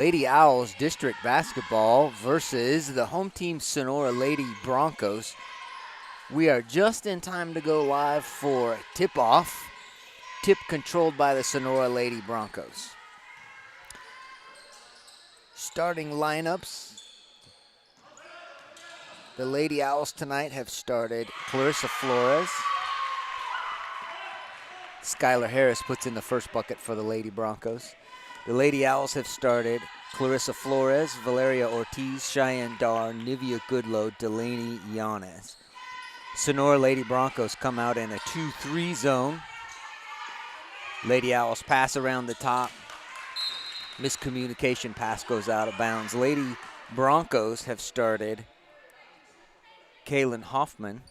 Lady Owls District Basketball versus the home team Sonora Lady Broncos. We are just in time to go live for tip-off. Tip controlled by the Sonora Lady Broncos. Starting lineups. The Lady Owls tonight have started Clarissa Flores. Skylar Harris puts in the first bucket for the Lady Broncos. The Lady Owls have started Clarissa Flores, Valeria Ortiz, Cheyenne Dar, Nivea Goodlow, Delaney Yanez. Sonora Lady Broncos come out in a 2-3 zone. Lady Owls pass around the top. Miscommunication, pass goes out of bounds. Lady Broncos have started Kaylin Hoffman,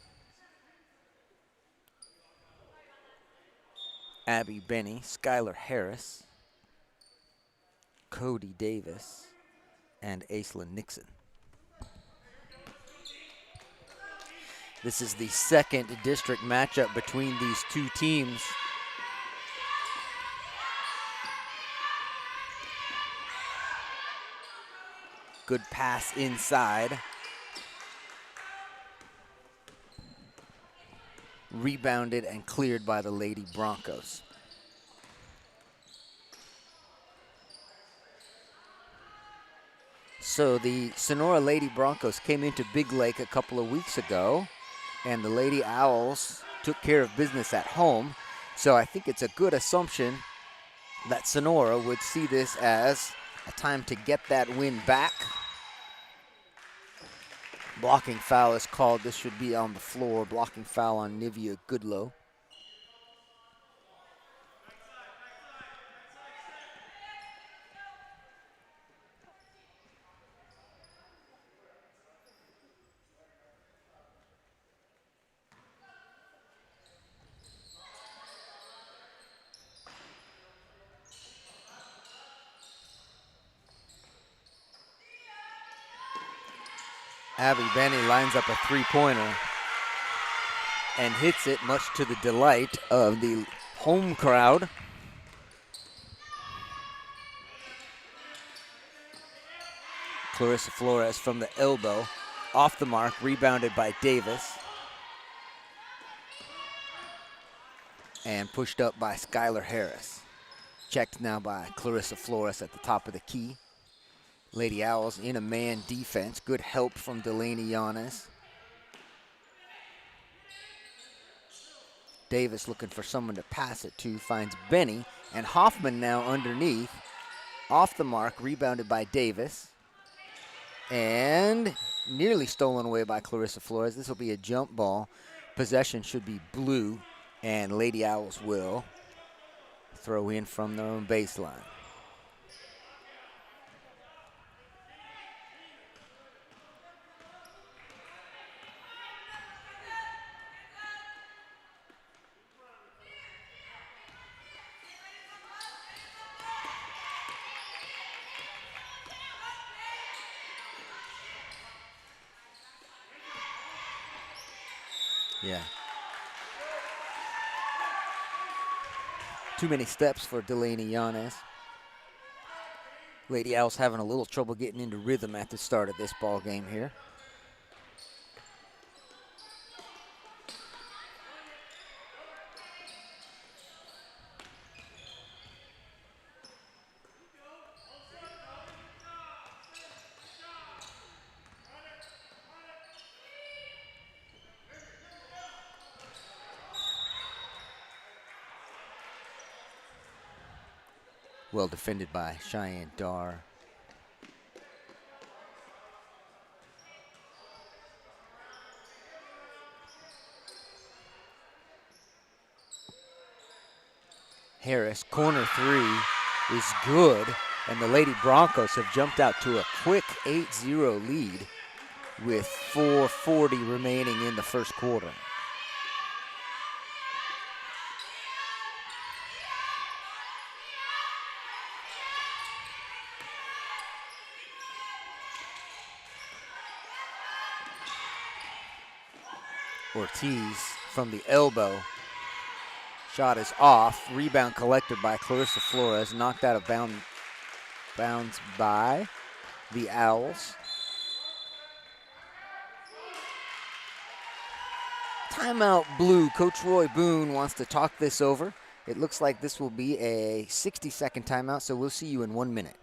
Abby Benny, Skylar Harris, Cody Davis, and Aislinn Nixon. This is the second district matchup between these two teams. Good pass inside. Rebounded and cleared by the Lady Broncos. So the Sonora Lady Broncos came into Big Lake a couple of weeks ago, and the Lady Owls took care of business at home. So I think it's a good assumption that Sonora would see this as a time to get that win back. Blocking foul is called. This should be on the floor. Blocking foul on Nivea Goodlow. Abby Benny lines up a three-pointer and hits it, much to the delight of the home crowd. Clarissa Flores from the elbow, off the mark, rebounded by Davis. And pushed up by Skylar Harris. Checked now by Clarissa Flores at the top of the key. Lady Owls in a man defense. Good help from Delaney Yanez. Davis looking for someone to pass it to. Finds Benny. And Hoffman now underneath. Off the mark. Rebounded by Davis. And nearly stolen away by Clarissa Flores. This will be a jump ball. Possession should be blue. And Lady Owls will throw in from their own baseline. Yeah. Too many steps for Delaney Yanez. Lady Owls having a little trouble getting into rhythm at the start of this ball game here. Well defended by Cheyenne Dar. Harris, corner three is good, and the Lady Broncos have jumped out to a quick 8-0 lead with 4:40 remaining in the first quarter. Ortiz from the elbow. Shot is off. Rebound collected by Clarissa Flores. Knocked out of bounds bounds by the Owls. Timeout blue. Coach Roy Boone wants to talk this over. It looks like this will be a 60-second timeout, so we'll see you in 1 minute.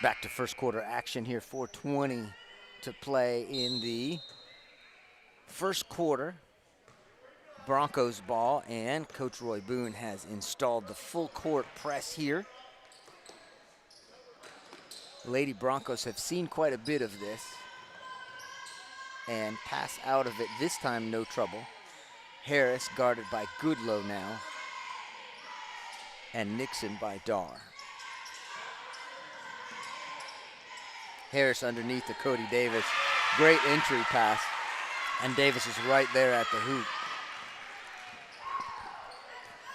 Back to first quarter action here, 4:20 to play in the first quarter. Broncos ball, and Coach Roy Boone has installed the full court press here. Lady Broncos have seen quite a bit of this and pass out of it this time, no trouble. Harris guarded by Goodlow now, and Nixon by Dar. Harris underneath to Cody Davis. Great entry pass, and Davis is right there at the hoop.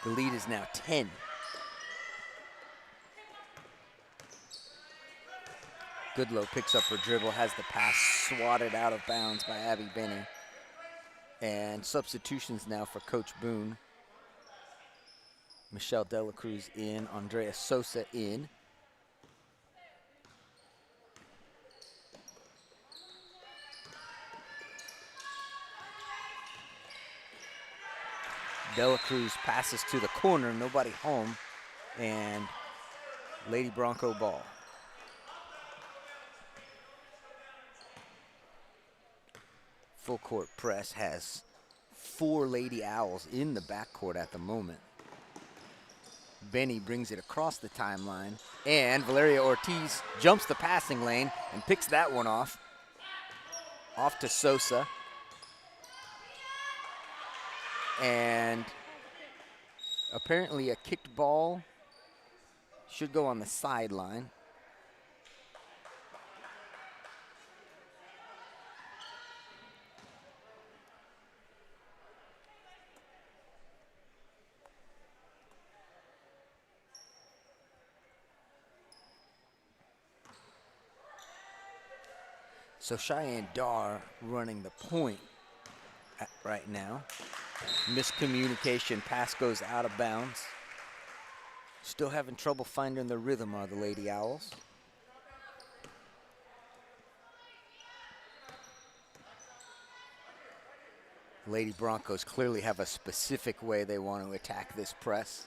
The lead is now 10. Goodlow picks up her dribble, has the pass swatted out of bounds by Abby Benny. And substitutions now for Coach Boone. Michelle Dela Cruz in, Andrea Sosa in. Dela Cruz passes to the corner, nobody home, and Lady Bronco ball. Full court press has 4 Lady Owls in the backcourt at the moment. Benny brings it across the timeline, and Valeria Ortiz jumps the passing lane and picks that one off. Off to Sosa. And apparently a kicked ball should go on the sideline. So Cheyenne Dar running the point right now. Miscommunication, pass goes out of bounds. Still having trouble finding their rhythm are the Lady Owls. Lady Broncos clearly have a specific way they want to attack this press.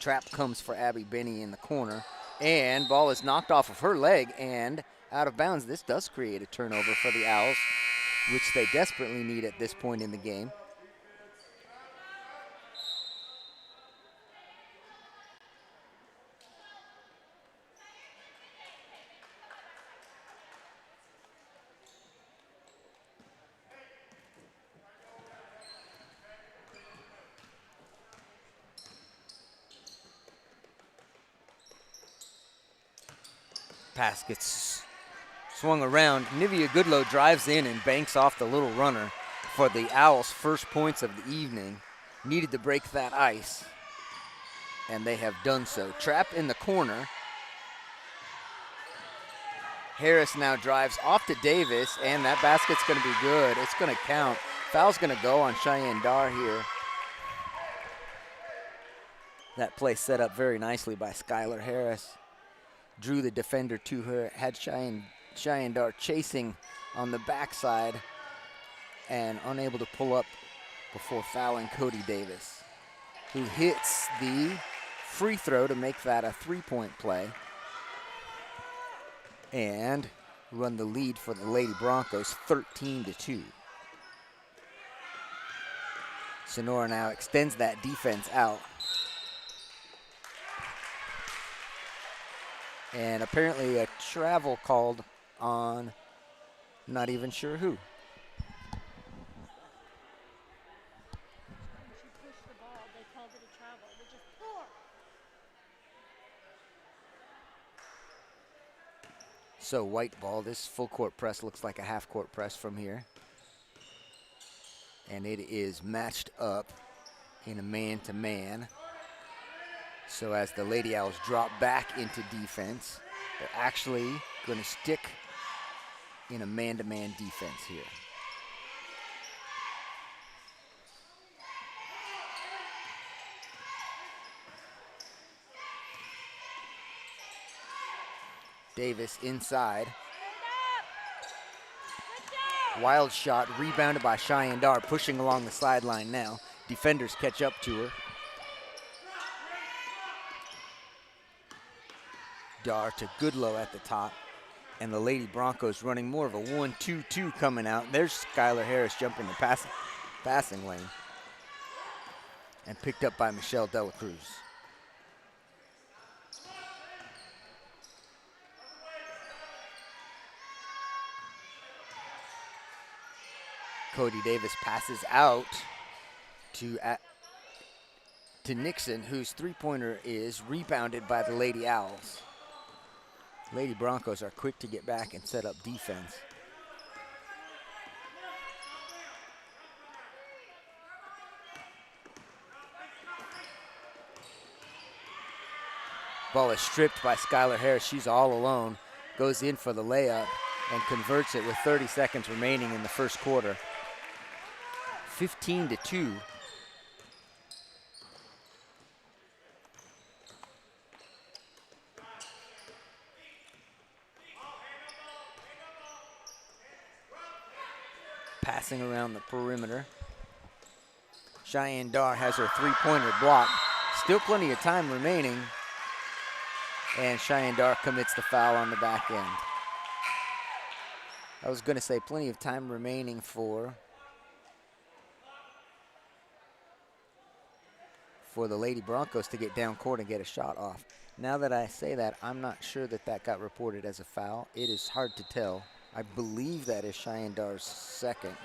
Trap comes for Abby Benny in the corner, and ball is knocked off of her leg and out of bounds. This does create a turnover for the Owls, which they desperately need at this point in the game. Pass gets swung around. Nivea Goodlow drives in and banks off the little runner for the Owls' first points of the evening. Needed to break that ice, and they have done so. Trap in the corner. Harris now drives off to Davis, and that basket's going to be good. It's going to count. Foul's going to go on Cheyenne Dar here. That play set up very nicely by Skylar Harris. Drew the defender to her, had Cheyenne Dar chasing on the backside and unable to pull up before fouling Cody Davis, who hits the free throw to make that a three-point play and run the lead for the Lady Broncos 13-2. Sonora now extends that defense out. And apparently a travel called on not even sure who. So white ball, this full court press looks like a half court press from here. And it is matched up in a man-to-man. So as the Lady Owls drop back into defense, they're actually going to stick in a man-to-man defense here. Davis inside. Wild shot, rebounded by Cheyenne Dar, pushing along the sideline now. Defenders catch up to her. Dar to Goodlow at the top. And the Lady Broncos running more of a 1-2-2 coming out. There's Skylar Harris jumping the passing lane. And picked up by Michelle Dela Cruz. Cody Davis passes out to Nixon, whose three-pointer is rebounded by the Lady Owls. Lady Broncos are quick to get back and set up defense. Ball is stripped by Skylar Harris. She's all alone. Goes in for the layup and converts it with 30 seconds remaining in the first quarter. 15-2. Passing around the perimeter. Cheyenne Dar has her three-pointer blocked. Still plenty of time remaining. And Cheyenne Dar commits the foul on the back end. I was going to say plenty of time remaining for the Lady Broncos to get down court and get a shot off. Now that I say that, I'm not sure that that got reported as a foul. It is hard to tell. I believe that is Cheyenne Dar's second.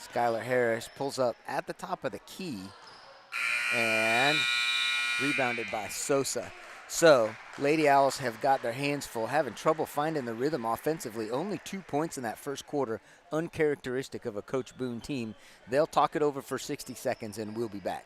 Skylar Harris pulls up at the top of the key and rebounded by Sosa. So, Lady Owls have got their hands full, having trouble finding the rhythm offensively. Only 2 points in that first quarter, uncharacteristic of a Coach Boone team. They'll talk it over for 60 seconds and we'll be back.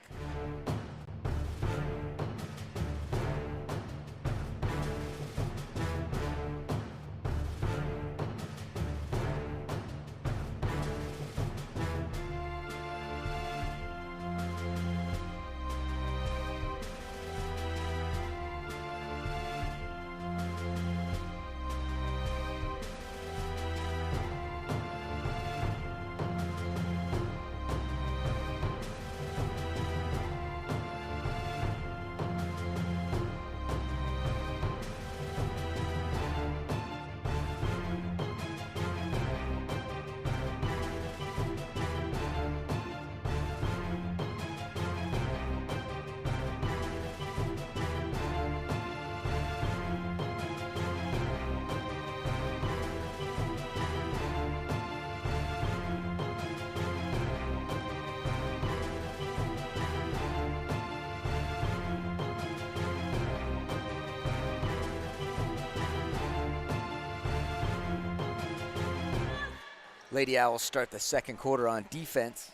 Lady Owls start the second quarter on defense.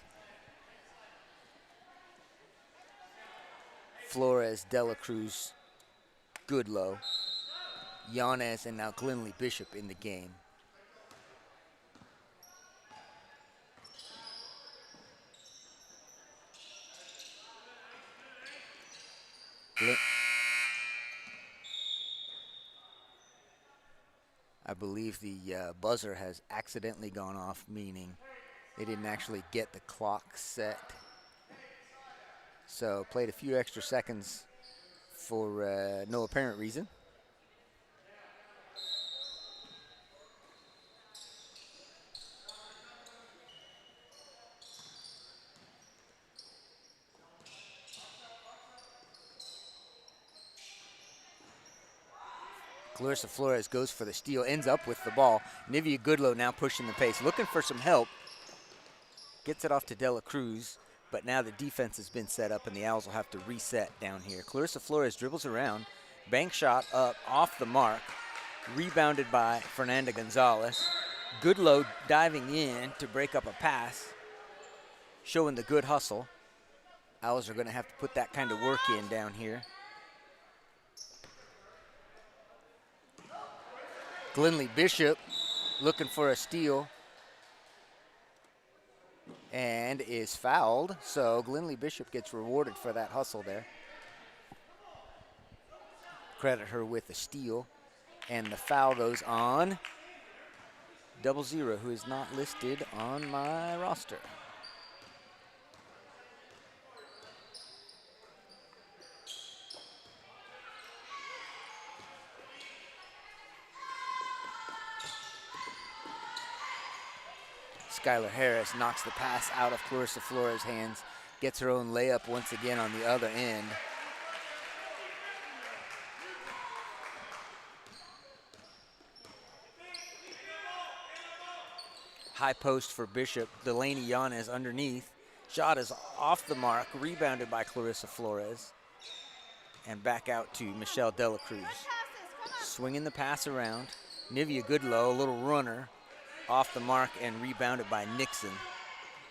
Flores, Dela Cruz, Goodlow, Yanez, and now Glenley Bishop in the game. I believe the buzzer has accidentally gone off, meaning They didn't actually get the clock set. So played a few extra seconds for no apparent reason. Clarissa Flores goes for the steal, ends up with the ball. Nivea Goodlow now pushing the pace, looking for some help. Gets it off to Dela Cruz, but now the defense has been set up and the Owls will have to reset down here. Clarissa Flores dribbles around, bank shot up off the mark, rebounded by Fernanda Gonzalez. Goodlow diving in to break up a pass, showing the good hustle. Owls are going to have to put that kind of work in down here. Glenlee Bishop looking for a steal and is fouled. So Glenlee Bishop gets rewarded for that hustle there. Credit her with the steal. And the foul goes on 00, who is not listed on my roster. Skylar Harris knocks the pass out of Clarissa Flores' hands, gets her own layup once again on the other end. High post for Bishop. Delaney Yanez underneath. Shot is off the mark, rebounded by Clarissa Flores. And back out to Michelle Dela Cruz. Swinging the pass around. Nivea Goodlow, a little runner, off the mark and rebounded by Nixon.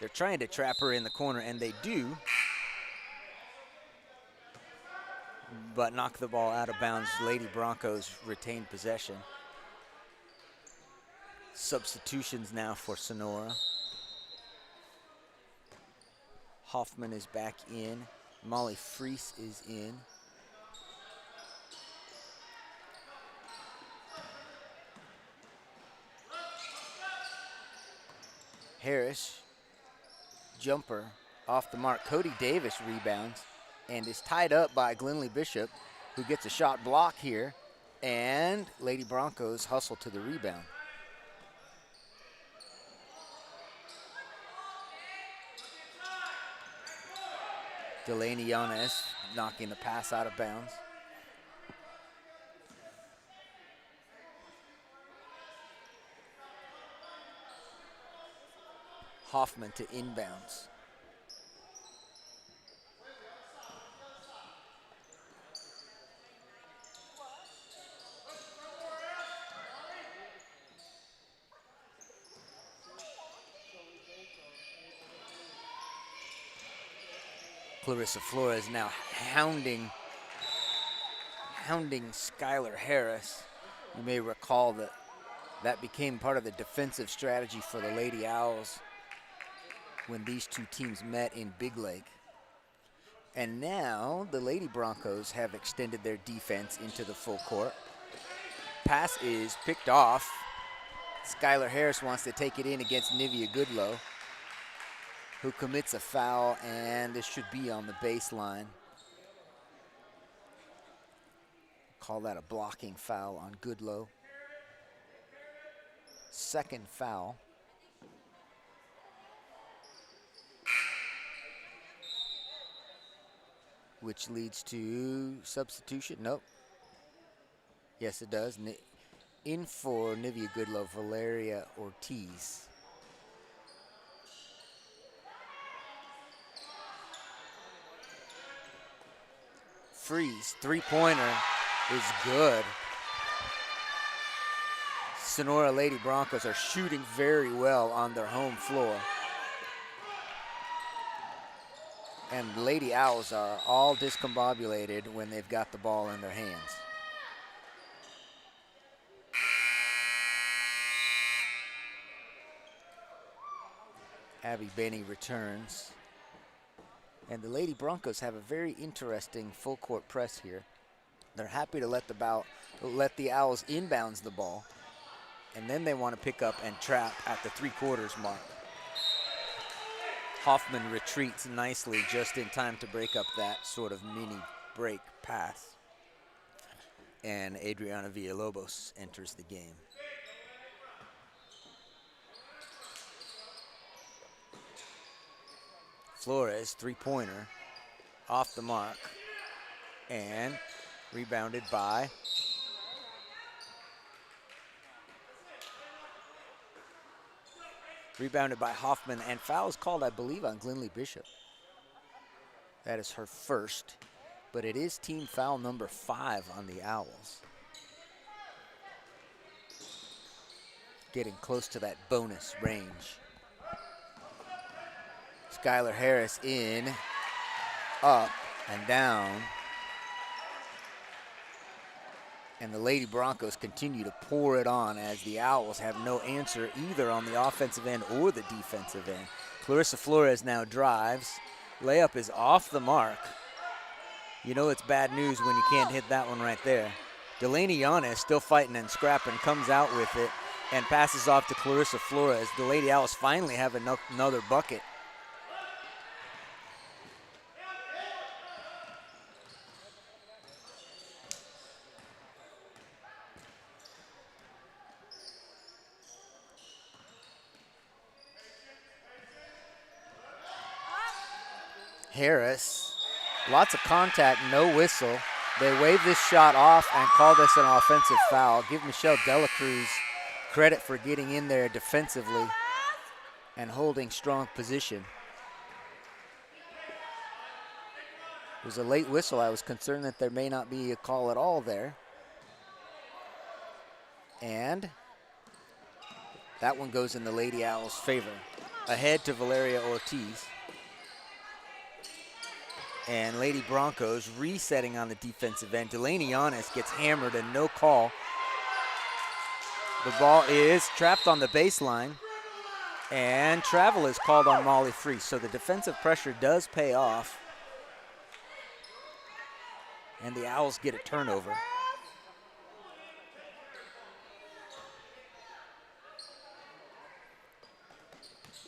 They're trying to trap her in the corner, and they do, but knock the ball out of bounds. Lady Broncos retain possession. Substitutions now for Sonora. Hoffman is back in. Molly Freese is in. Harris, jumper off the mark. Cody Davis rebounds and is tied up by Glenlee Bishop, who gets a shot block here, and Lady Broncos hustle to the rebound. Delaney Yanez knocking the pass out of bounds. Hoffman to inbounds. Clarissa Flores now hounding Skylar Harris. You may recall that became part of the defensive strategy for the Lady Owls when these two teams met in Big Lake. And now the Lady Broncos have extended their defense into the full court. Pass is picked off. Skylar Harris wants to take it in against Nivea Goodlow, who commits a foul, and this should be on the baseline. Call that a blocking foul on Goodlow. Second foul. Which leads to substitution. Nope. Yes, it does. In for Nivea Goodlow, Valeria Ortiz. Freeze, three-pointer is good. Sonora Lady Broncos are shooting very well on their home floor. And Lady Owls are all discombobulated when they've got the ball in their hands. Abby Benny returns. And the Lady Broncos have a very interesting full court press here. They're happy to let the Owls inbounds the ball, and then they want to pick up and trap at the 3/4 mark. Hoffman retreats nicely just in time to break up that sort of mini break pass. And Adriana Villalobos enters the game. Flores, three-pointer, off the mark, and rebounded by Hoffman, and fouls called, I believe, on Glenlee Bishop. That is her first, but it is team foul number 5 on the Owls. Getting close to that bonus range. Skylar Harris in, up and down. And the Lady Broncos continue to pour it on as the Owls have no answer either on the offensive end or the defensive end. Clarissa Flores now drives. Layup is off the mark. You know it's bad news when you can't hit that one right there. Delaney Yanez still fighting and scrapping, comes out with it and passes off to Clarissa Flores. The Lady Owls finally have another bucket. Harris, lots of contact, no whistle. They wave this shot off and call this an offensive foul. Give Michelle Delacruz credit for getting in there defensively and holding strong position. It was a late whistle. I was concerned that there may not be a call at all there. And that one goes in the Lady Owls' favor. Ahead to Valeria Ortiz. And Lady Broncos resetting on the defensive end. Delaney Yanez gets hammered and no call. The ball is trapped on the baseline. And travel is called on Molly Free. So the defensive pressure does pay off. And the Owls get a turnover.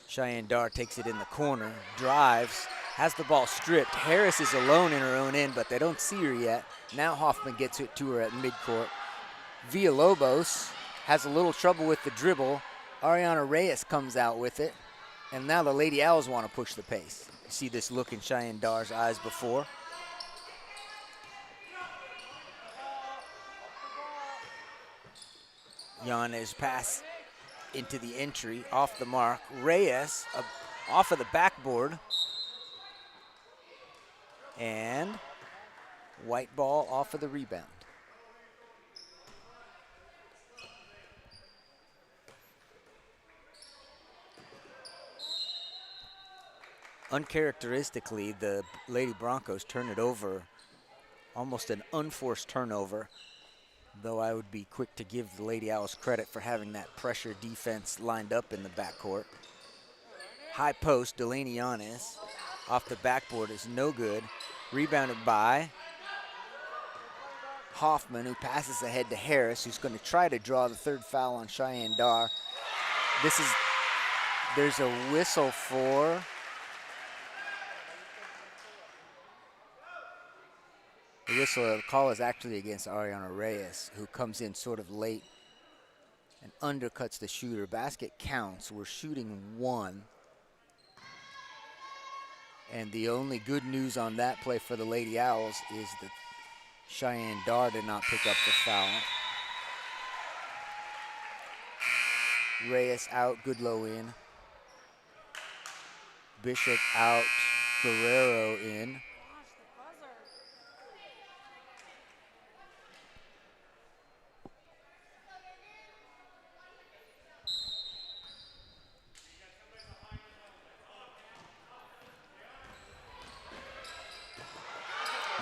Cheyenne Dar takes it in the corner, drives, has the ball stripped. Harris is alone in her own end, but they don't see her yet. Now Hoffman gets it to her at midcourt. Villalobos has a little trouble with the dribble. Ariana Reyes comes out with it. And now the Lady Owls want to push the pace. You see this look in Cheyenne Dar's eyes before. Yanez pass into the entry, off the mark. Reyes off of the backboard. And white ball off of the rebound. Uncharacteristically, the Lady Broncos turn it over, almost an unforced turnover, though I would be quick to give the Lady Owls credit for having that pressure defense lined up in the backcourt. High post, Delaney Yanez off the backboard is no good. Rebounded by Hoffman, who passes ahead to Harris, who's going to try to draw the third foul on Cheyenne Dar. There's a whistle for the call is actually against Ariana Reyes, who comes in sort of late and undercuts the shooter. Basket counts. We're shooting 1. And the only good news on that play for the Lady Owls is that Cheyenne Dar did not pick up the foul. Reyes out, Goodlow in. Bishop out, Guerrero in.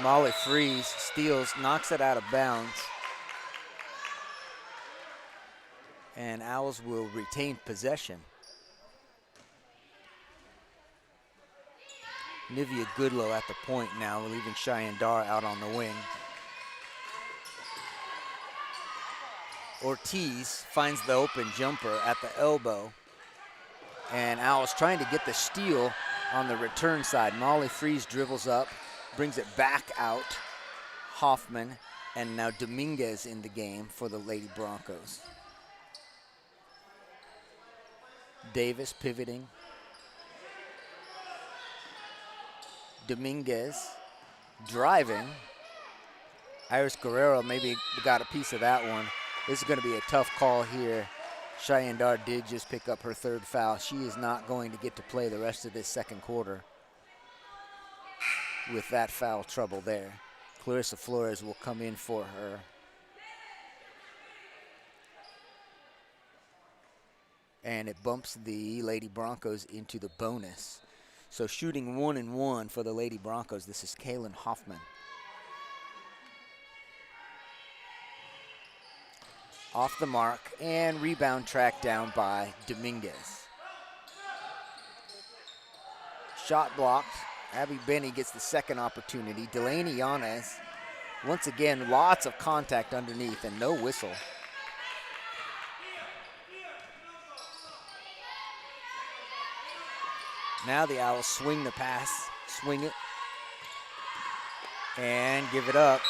Molly Freeze steals, knocks it out of bounds. And Owls will retain possession. Nivea Goodlow at the point now, leaving Cheyenne Dar out on the wing. Ortiz finds the open jumper at the elbow. And Owls trying to get the steal On the return side, Molly Freeze dribbles up, brings it back out. Hoffman, and now Dominguez in the game for the Lady Broncos. Davis pivoting. Dominguez driving. Iris Guerrero maybe got a piece of that one. This is going to be a tough call here. Cheyenne Dodd did just pick up her third foul. She is not going to get to play the rest of this second quarter with that foul trouble there. Clarissa Flores will come in for her. And it bumps the Lady Broncos into the bonus. So shooting 1 and 1 for the Lady Broncos. This is Kaylin Hoffman. Off the mark, and rebound tracked down by Dominguez. Shot blocked. Abby Benny gets the second opportunity. Delaney Yanez, once again, lots of contact underneath and no whistle. Now the Owls swing the pass, swing it, and give it up.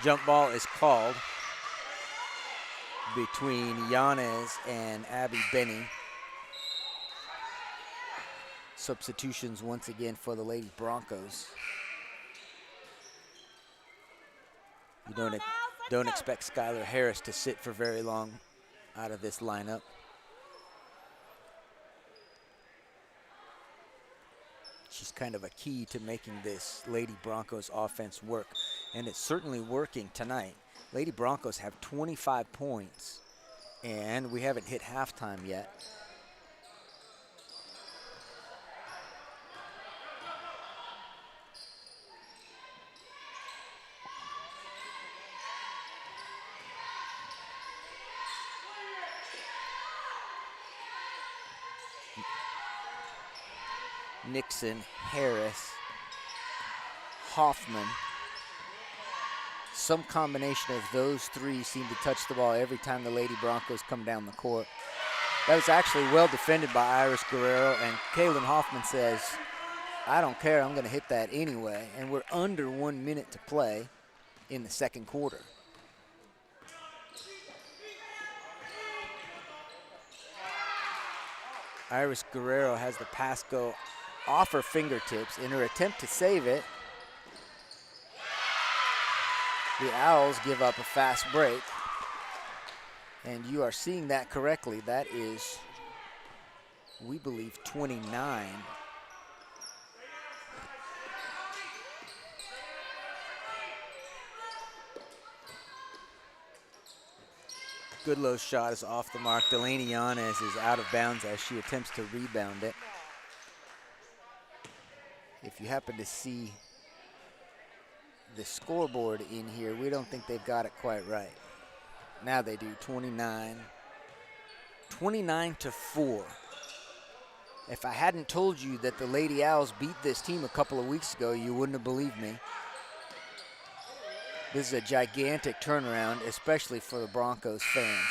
Jump ball is called between Yanez and Abby Benny. Substitutions once again for the Lady Broncos. You don't expect Skylar Harris to sit for very long out of this lineup. She's kind of a key to making this Lady Broncos offense work, and it's certainly working tonight. Lady Broncos have 25 points, and we haven't hit halftime yet. Nixon, Harris, Hoffman. Some combination of those three seem to touch the ball every time the Lady Broncos come down the court. That was actually well defended by Iris Guerrero, and Kaylin Hoffman says, I don't care, I'm going to hit that anyway. And we're under 1 minute to play in the second quarter. Iris Guerrero has the pass go off her fingertips in her attempt to save it. The Owls give up a fast break. And you are seeing that correctly. That is, we believe, 29. Goodlow's shot is off the mark. Delaney Yanez is out of bounds as she attempts to rebound it. If you happen to see the scoreboard in here, we don't think they've got it quite right. Now they do, 29 to 4. If I hadn't told you that the Lady Owls beat this team a couple of weeks ago, you wouldn't have believed me. This is a gigantic turnaround, especially for the Broncos fans.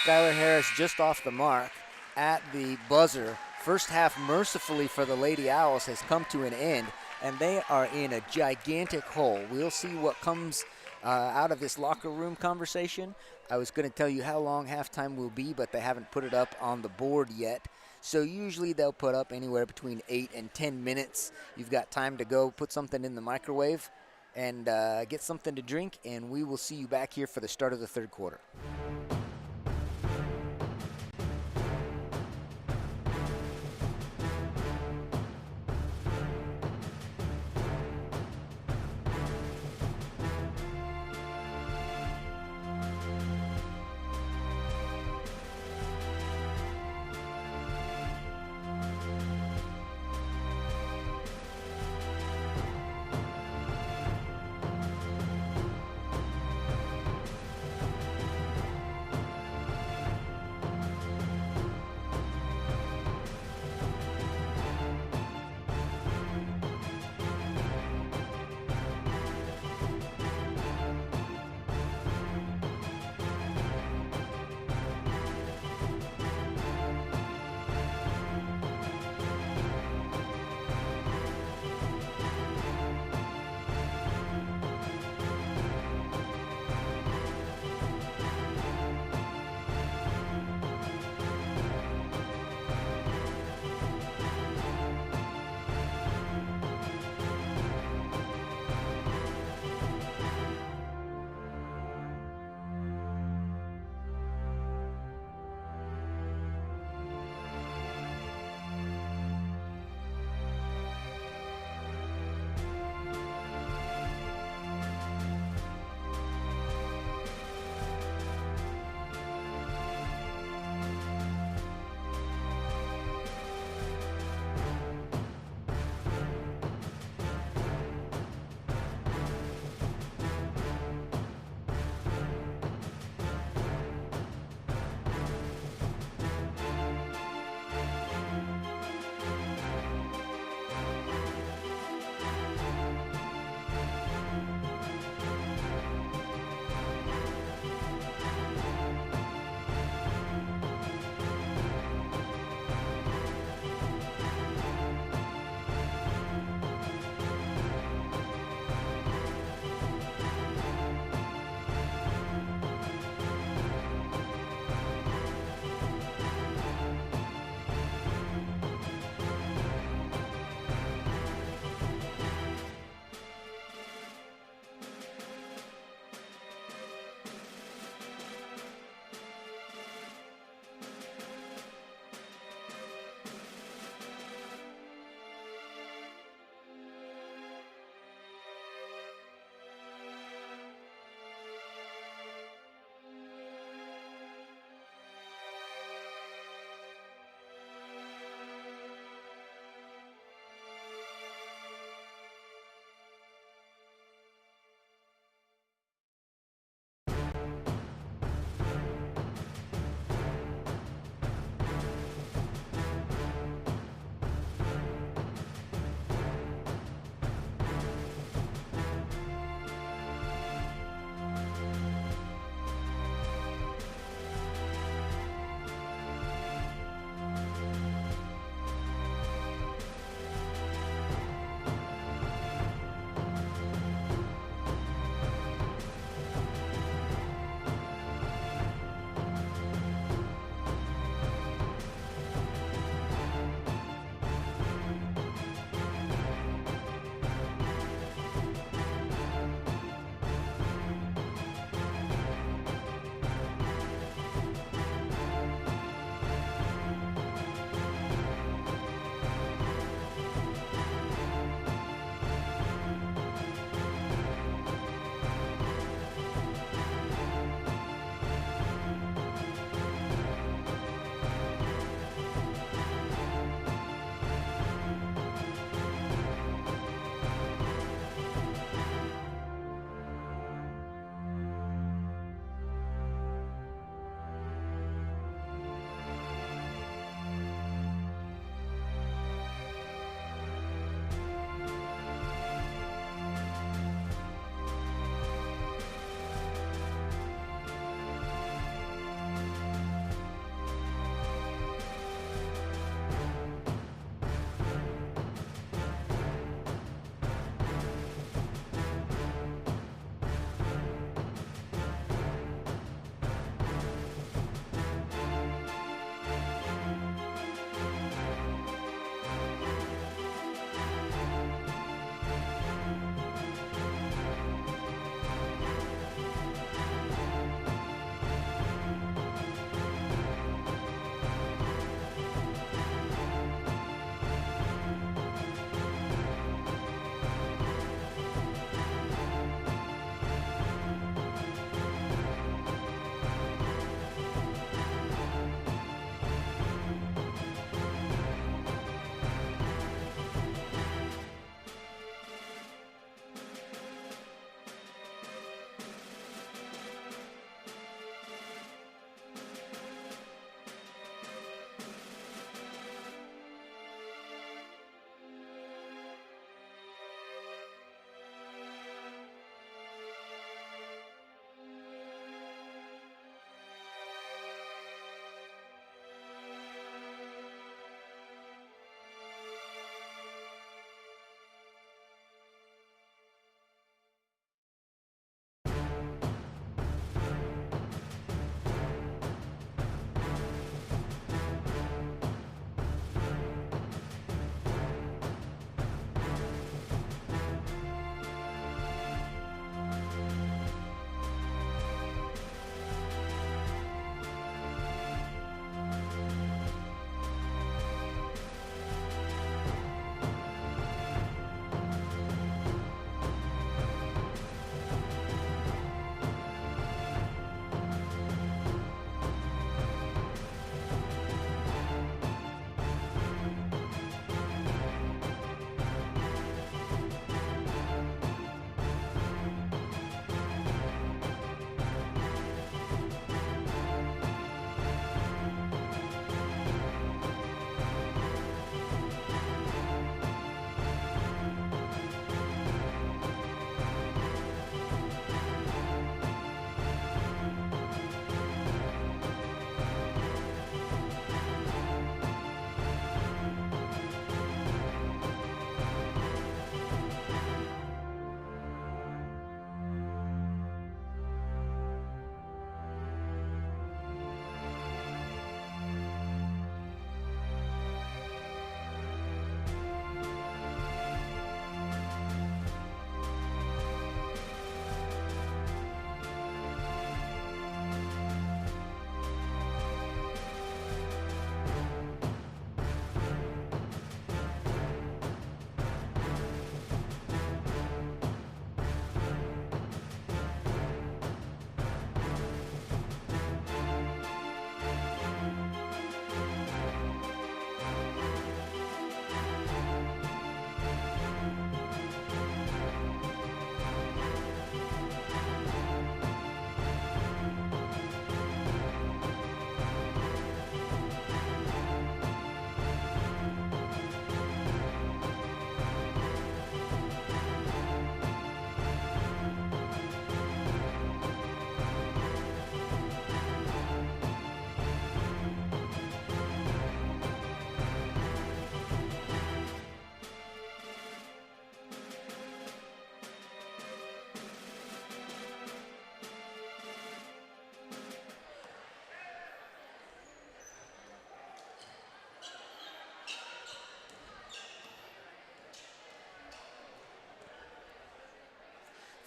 Skylar Harris just off the mark at the buzzer. First half, mercifully for the Lady Owls, has come to an end, and they are in a gigantic hole. We'll see what comes out of this locker room conversation. I was going to tell you how long halftime will be, but they haven't put it up on the board yet. So usually they'll put up anywhere between 8 and 10 minutes. You've got time to go put something in the microwave and get something to drink, and we will see you back here for the start of the third quarter.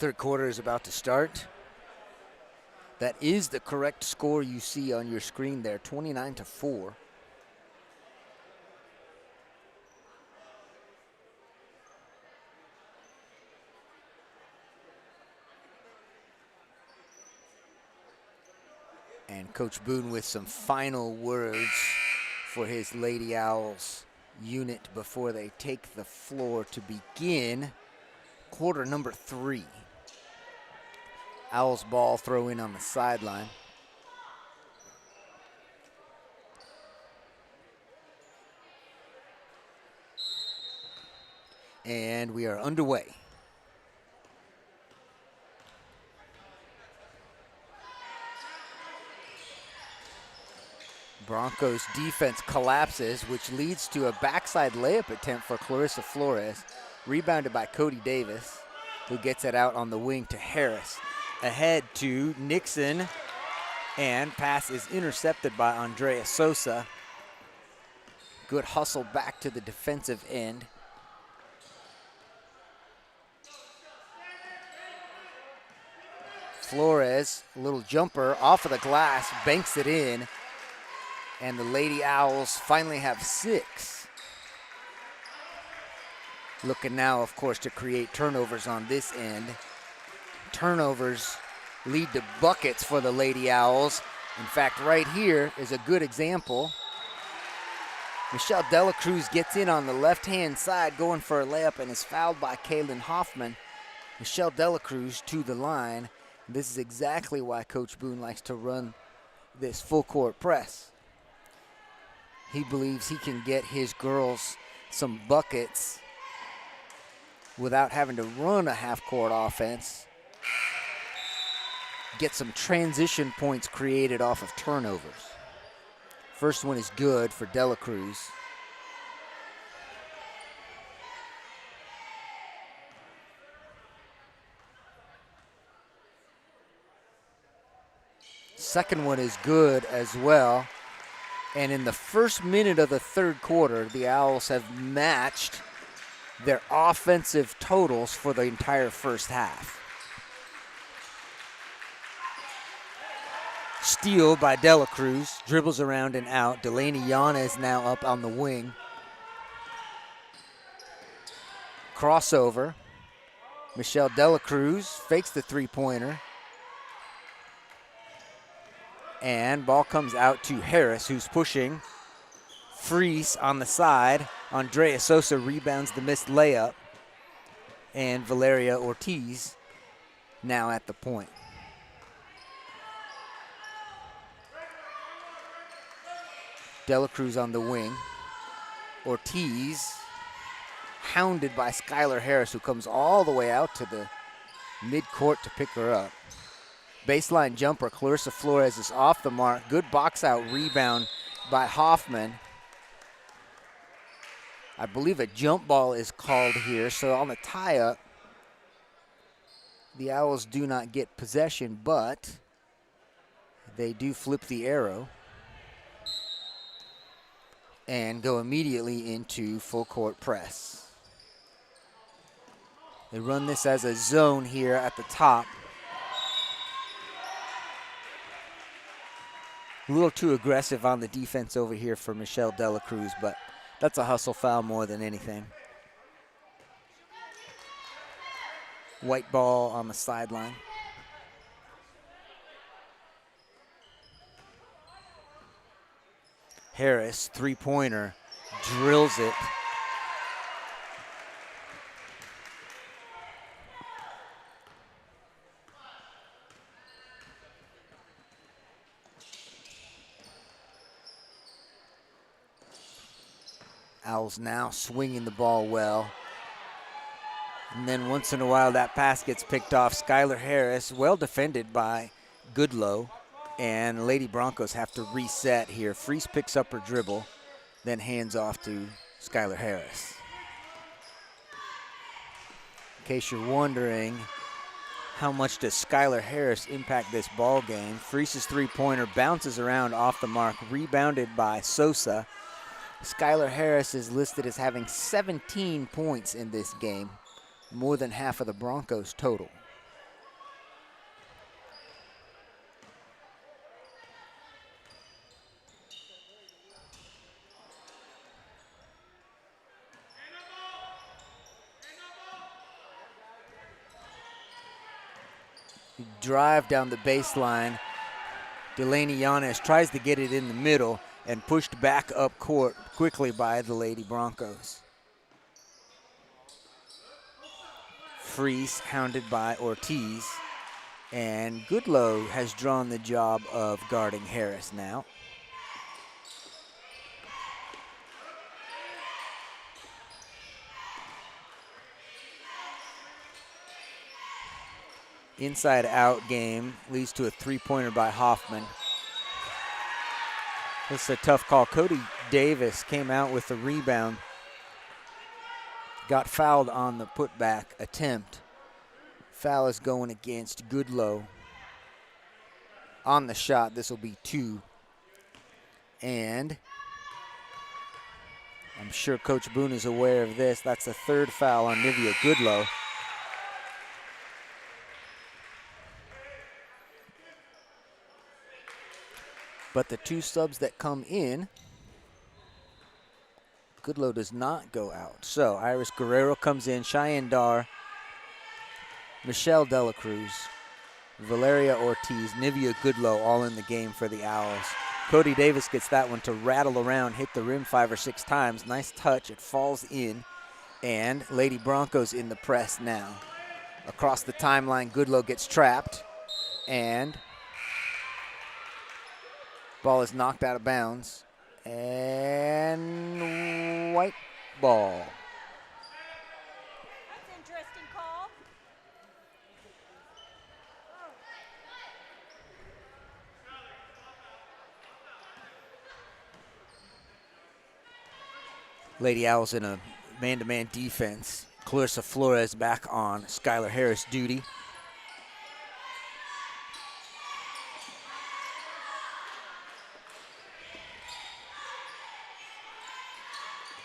Third quarter is about to start. That is the correct score you see on your screen there, 29-4. And Coach Boone with some final words for his Lady Owls unit before they take the floor to begin quarter number 3. Owls ball throw in on the sideline. And we are underway. Broncos defense collapses, which leads to a backside layup attempt for Clarissa Flores. Rebounded by Cody Davis, who gets it out on the wing to Harris. Ahead to Nixon, and pass is intercepted by Andrea Sosa. Good hustle back to the defensive end. Flores, a little jumper off of the glass, banks it in. And the Lady Owls finally have 6. Looking now, of course, to create turnovers on this end. Turnovers lead to buckets for the Lady Owls. In fact, right here is a good example. Michelle Delacruz gets in on the left-hand side going for a layup and is fouled by Kaylin Hoffman. Michelle Delacruz to the line. This is exactly why Coach Boone likes to run this full-court press. He believes he can get his girls some buckets without having to run a half-court offense. Get some transition points created off of turnovers. First one is good for Delacruz. Second one is good as well. And in the first minute of the third quarter, the Owls have matched their offensive totals for the entire first half. Steal by Delacruz, dribbles around and out. Delaney Yana is now up on the wing. Crossover. Michelle Delacruz fakes the three-pointer. And ball comes out to Harris, who's pushing. Freeze on the side. Andrea Sosa rebounds the missed layup. And Valeria Ortiz now at the point. Delacruz on the wing. Ortiz hounded by Skylar Harris, who comes all the way out to the midcourt to pick her up. Baseline jumper, Clarissa Flores is off the mark. Good box out rebound by Hoffman. I believe a jump ball is called here. So on the tie-up, the Owls do not get possession, but they do flip the arrow and go immediately into full court press. They run this as a zone here at the top. A little too aggressive on the defense over here for Michelle Delacruz, but that's a hustle foul more than anything. White ball on the sideline. Harris, three-pointer, drills it. Owls now swinging the ball well. And then once in a while that pass gets picked off. Skylar Harris, well defended by Goodlow. And Lady Broncos have to reset here. Freese picks up her dribble, then hands off to Skylar Harris. In case you're wondering, how much does Skylar Harris impact this ball game? Freese's three-pointer bounces around off the mark, rebounded by Sosa. Skylar Harris is listed as having 17 points in this game, more than half of the Broncos' total. Drive down the baseline. Delaney Yanez tries to get it in the middle and pushed back up court quickly by the Lady Broncos. Freese hounded by Ortiz. And Goodlow has drawn the job of guarding Harris now. Inside-out game leads to a three-pointer by Hoffman. This is a tough call. Cody Davis came out with the rebound. Got fouled on the putback attempt. Foul is going against Goodlow. On the shot, this will be 2. And I'm sure Coach Boone is aware of this. That's the 3rd foul on Nivea Goodlow. But the 2 subs that come in, Goodlow does not go out. So Iris Guerrero comes in, Cheyenne Dar, Michelle Dela Cruz, Valeria Ortiz, Nivea Goodlow all in the game for the Owls. Cody Davis gets that one to rattle around, hit the rim 5 or 6 times. Nice touch, it falls in, and Lady Broncos in the press now. Across the timeline, Goodlow gets trapped, and ball is knocked out of bounds, and white ball. That's an interesting call. Lady Owls in a man-to-man defense. Clarissa Flores back on Skylar Harris duty.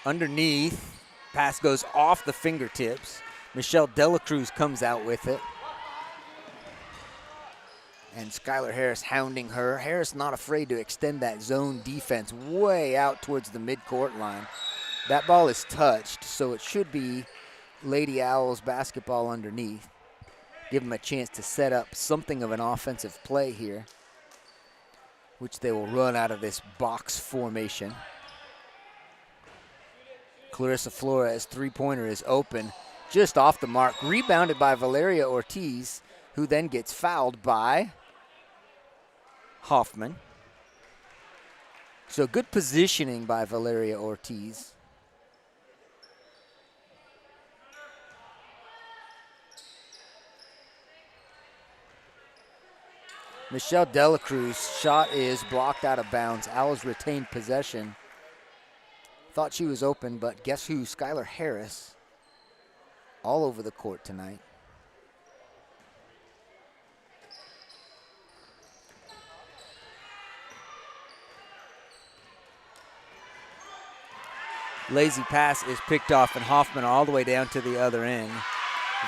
Underneath, pass goes off the fingertips. Michelle Dela Cruz comes out with it. And Skylar Harris hounding her. Harris not afraid to extend that zone defense way out towards the midcourt line. That ball is touched, so it should be Lady Owls basketball underneath. Give them a chance to set up something of an offensive play here, which they will run out of this box formation. Clarissa Flores' three-pointer is open, just off the mark. Rebounded by Valeria Ortiz, who then gets fouled by Hoffman. So good positioning by Valeria Ortiz. Michelle Dela Cruz shot is blocked out of bounds. Owls retained possession. Thought she was open, but guess who? Skylar Harris all over the court tonight. Lazy pass is picked off, and Hoffman all the way down to the other end.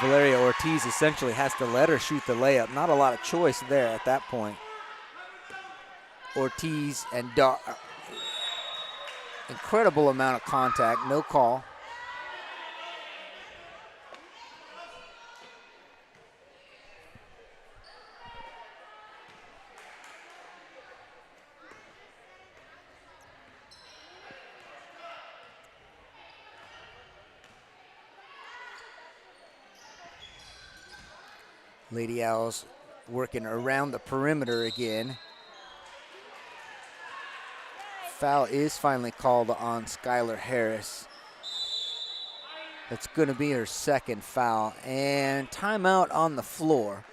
Valeria Ortiz essentially has to let her shoot the layup. Not a lot of choice there at that point. Ortiz and incredible amount of contact, no call. Lady Owls working around the perimeter again. Foul is finally called on Skylar Harris. That's going to be her second foul. And timeout on the floor.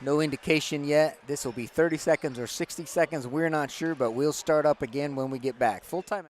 No indication yet. This will be 30 seconds or 60 seconds. We're not sure, but we'll start up again when we get back. Full time.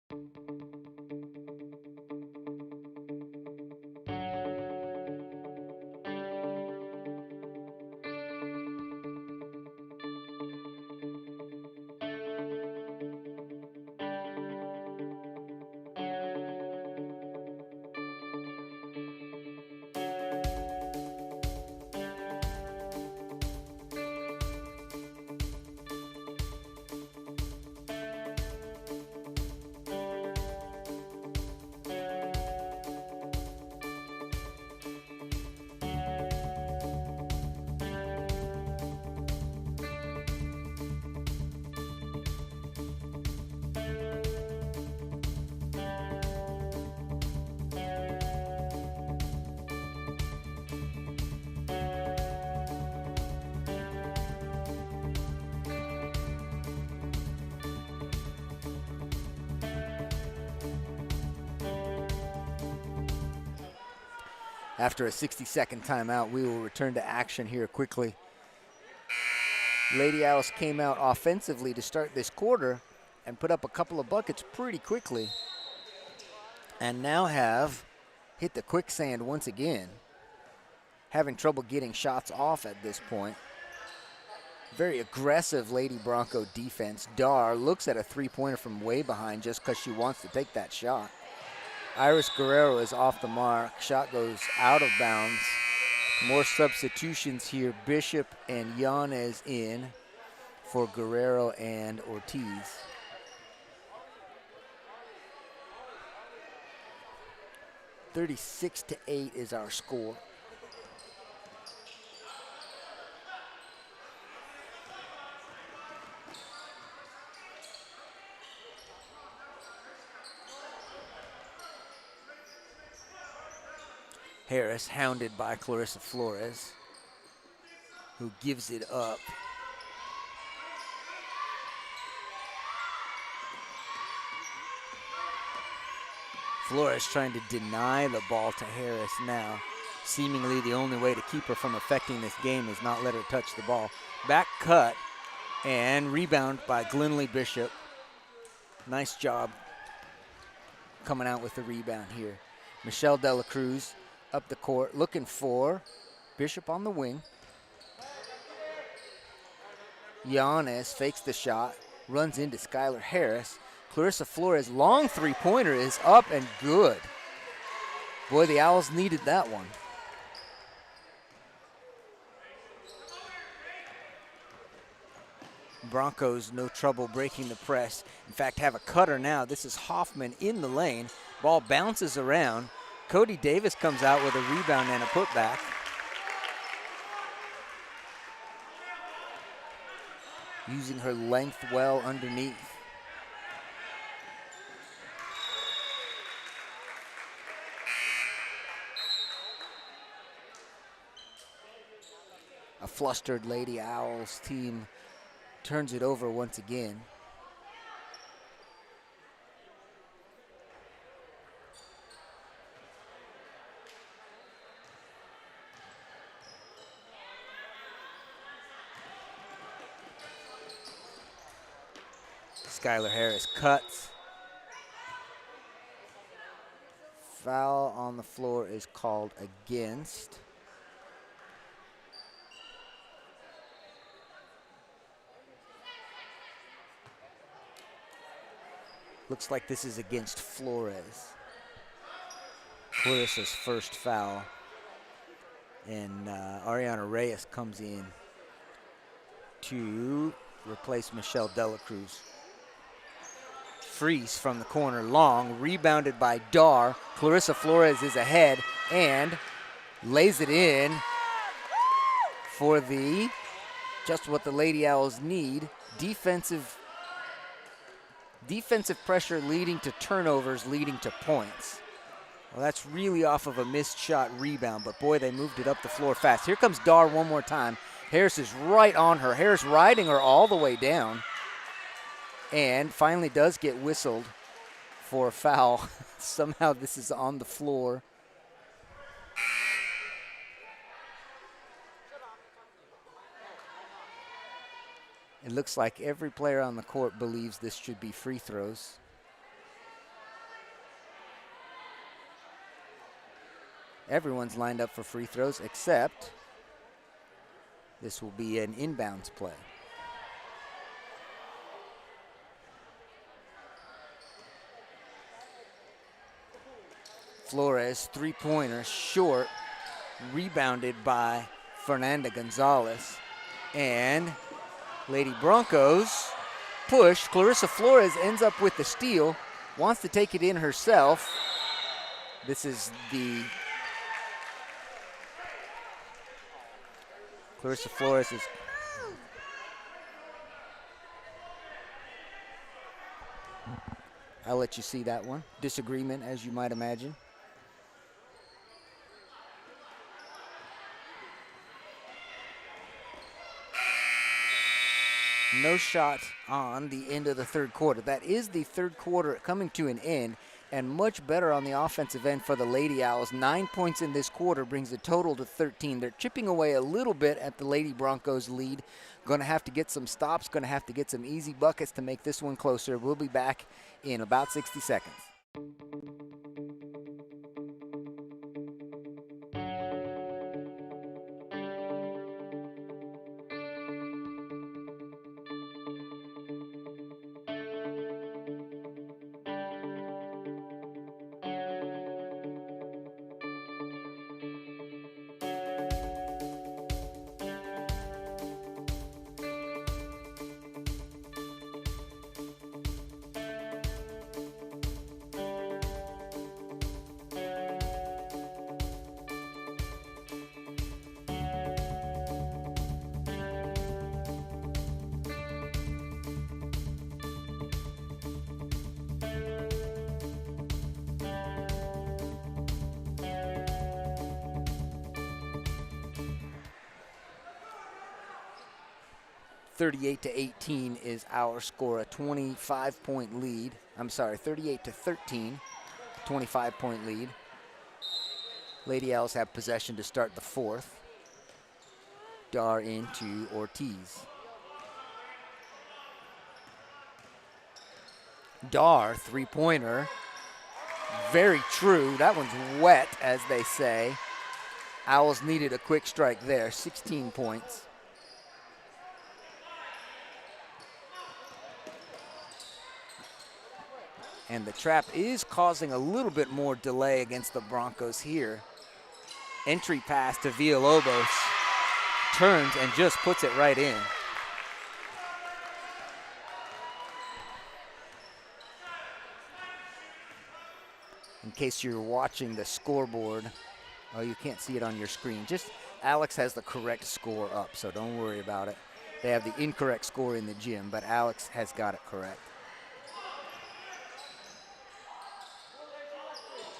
After a 60-second timeout, we will return to action here quickly. Lady Owls came out offensively to start this quarter and put up a couple of buckets pretty quickly, and now have hit the quicksand once again, having trouble getting shots off at this point. Very aggressive Lady Bronco defense. Dar looks at a three-pointer from way behind just because she wants to take that shot. Iris Guerrero is off the mark. Shot goes out of bounds. More substitutions here. Bishop and Yanez in for Guerrero and Ortiz. (36-8) is our score. Harris hounded by Clarissa Flores, who gives it up. Flores trying to deny the ball to Harris now. Seemingly the only way to keep her from affecting this game is not let her touch the ball. Back cut and rebound by Glenlee Bishop. Nice job coming out with the rebound here. Michelle Dela Cruz up the court looking for Bishop on the wing. Yanez fakes the shot, runs into Skylar Harris. Clarissa Flores' long three-pointer is up and good. Boy, the Owls needed that one. Broncos no trouble breaking the press. In fact, have a cutter now. This is Hoffman in the lane. Ball bounces around. Cody Davis comes out with a rebound and a putback. Using her length well underneath. A flustered Lady Owls team turns it over once again. Skylar Harris cuts. Foul on the floor is called against. Looks like this is against Flores. Clarissa's first foul. And Ariana Reyes comes in to replace Michelle Dela Cruz. Freeze from the corner, long, rebounded by Dar. Clarissa Flores is ahead and lays it in for the, just what the Lady Owls need, defensive pressure leading to turnovers, leading to points. Well, that's really off of a missed shot rebound, but boy, they moved it up the floor fast. Here comes Dar one more time. Harris is right on her. Harris riding her all the way down. And finally does get whistled for a foul. Somehow this is on the floor. It looks like every player on the court believes this should be free throws. Everyone's lined up for free throws except this will be an inbounds play. Flores, three-pointer, short, rebounded by Fernanda Gonzalez. And Lady Broncos push. Clarissa Flores ends up with the steal, wants to take it in herself. This is the Clarissa Flores is I'll let you see that one. Disagreement, as you might imagine. No shot on the end of the third quarter. That is the third quarter coming to an end. and much better on the offensive end for the Lady Owls. 9 points in this quarter brings the total to 13. They're chipping away a little bit at the Lady Broncos lead. Going to have to get some stops, going to have to get some easy buckets to make this one closer. We'll be back in about 60 seconds. (38-18) is our score, a 25-point lead. I'm sorry, 38-13, 25-point lead. Lady Owls have possession to start the fourth. Dar into Ortiz. Dar, three-pointer. Very true. That one's wet, as they say. Owls needed a quick strike there, 16 points. And the trap is causing a little bit more delay against the Broncos here. Entry pass to Villalobos. Turns and just puts it right in. In case you're watching the scoreboard, oh, you can't see it on your screen. Just Alex has the correct score up, so don't worry about it. They have the incorrect score in the gym, but Alex has got it correct.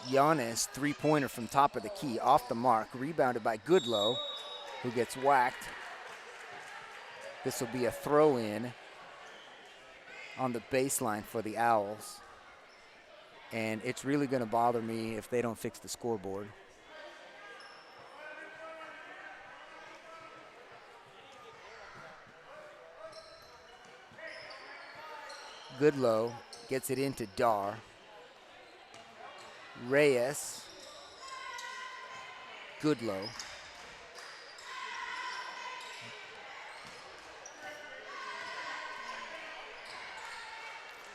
Giannis, three-pointer from top of the key, off the mark, rebounded by Goodlow, who gets whacked. This will be a throw-in on the baseline for the Owls. And it's really going to bother me if they don't fix the scoreboard. Goodlow gets it into Dar. Reyes, Goodlow.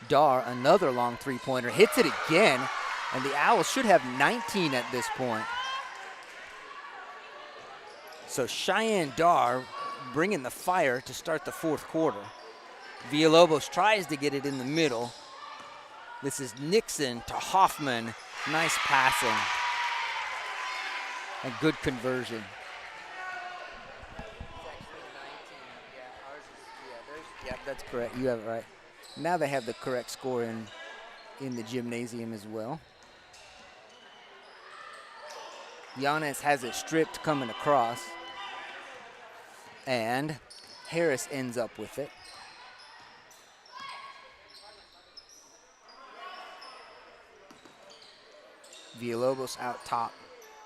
Dar, another long three-pointer, hits it again, and the Owls should have 19 at this point. So Cheyenne Dar bringing the fire to start the fourth quarter. Villalobos tries to get it in the middle. This is Nixon to Hoffman. Nice passing and good conversion. Yeah, that's correct. You have it right. Now they have the correct score in the gymnasium as well. Giannis has it stripped coming across, and Harris ends up with it. Villalobos out top.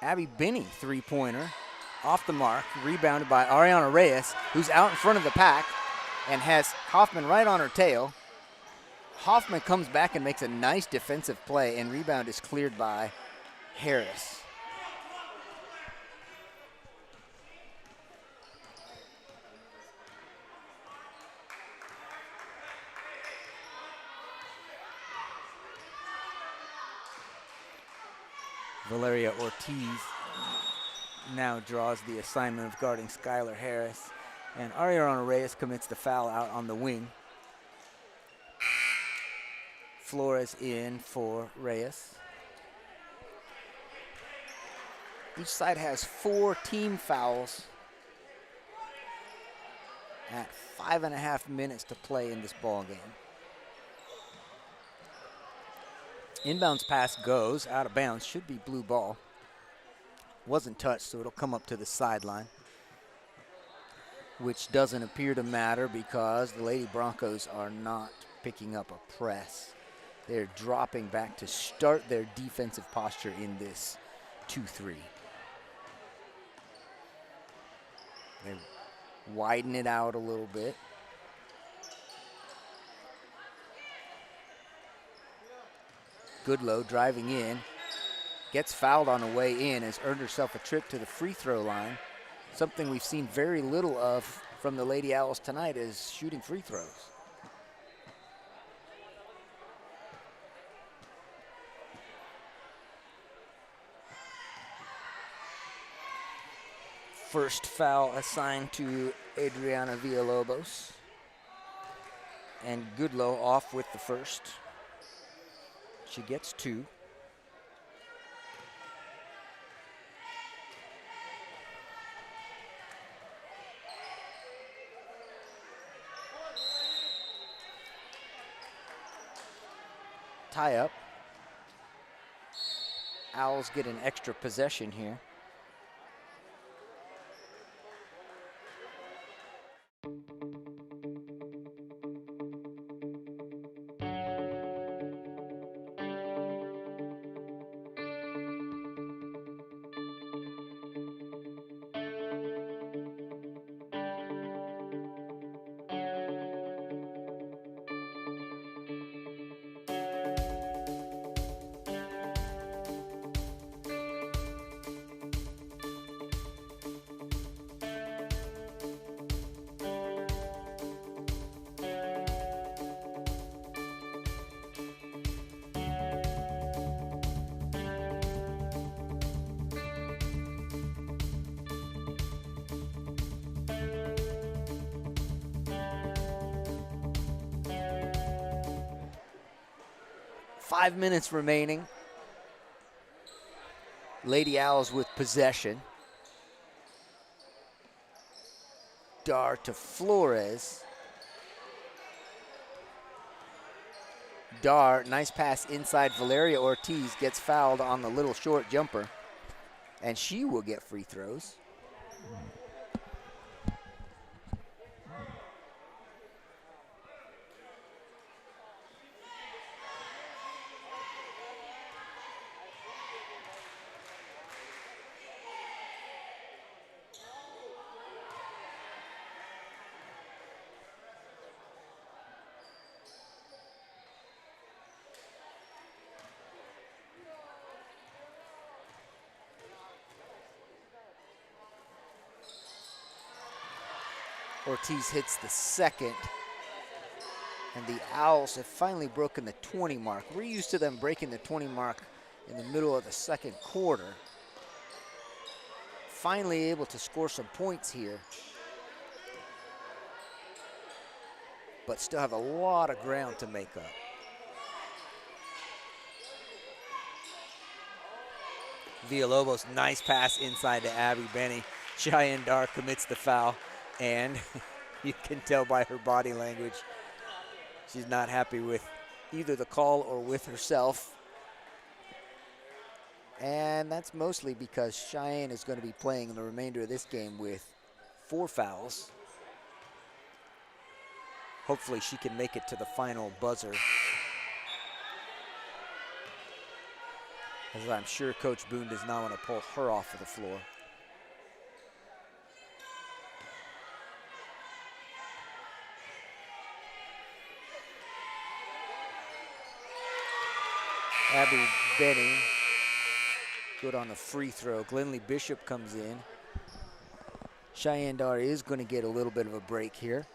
Abby Binney, three-pointer, off the mark, rebounded by Ariana Reyes, who's out in front of the pack and has Hoffman right on her tail. Hoffman comes back and makes a nice defensive play, and rebound is cleared by Harris. Valeria Ortiz now draws the assignment of guarding Skylar Harris, and Ariana Reyes commits the foul out on the wing. Flores in for Reyes. Each side has 4 team fouls at 5.5 minutes to play in this ball game. Inbounds pass goes out of bounds, should be blue ball. Wasn't touched, so it'll come up to the sideline, which doesn't appear to matter because the Lady Broncos are not picking up a press. They're dropping back to start their defensive posture in this 2-3. They widen it out a little bit. Goodlow driving in, gets fouled on the way in, has earned herself a trip to the free throw line. Something we've seen very little of from the Lady Owls tonight is shooting free throws. First foul assigned to Adriana Villalobos. And Goodlow off with the first. She gets 2. Tie up. Owls get an extra possession here. Five minutes remaining. Lady Owls with possession. Dar to Flores. Dar, nice pass inside. Valeria Ortiz gets fouled on the little short jumper, and she will get free throws. Ortiz hits the second, and the Owls have finally broken the 20 mark. We're used to them breaking the 20 mark in the middle of the second quarter. Finally able to score some points here, but still have a lot of ground to make up. Villalobos, nice pass inside to Abby Benny. Cheyenne Dar commits the foul, and you can tell by her body language she's not happy with either the call or with herself. And that's mostly because Cheyenne is going to be playing the remainder of this game with 4 fouls. Hopefully she can make it to the final buzzer, as I'm sure Coach Boone does not want to pull her off of the floor. Abby Benny, good on the free throw. Glenlee Bishop comes in. Cheyenne Dar is going to get a little bit of a break here.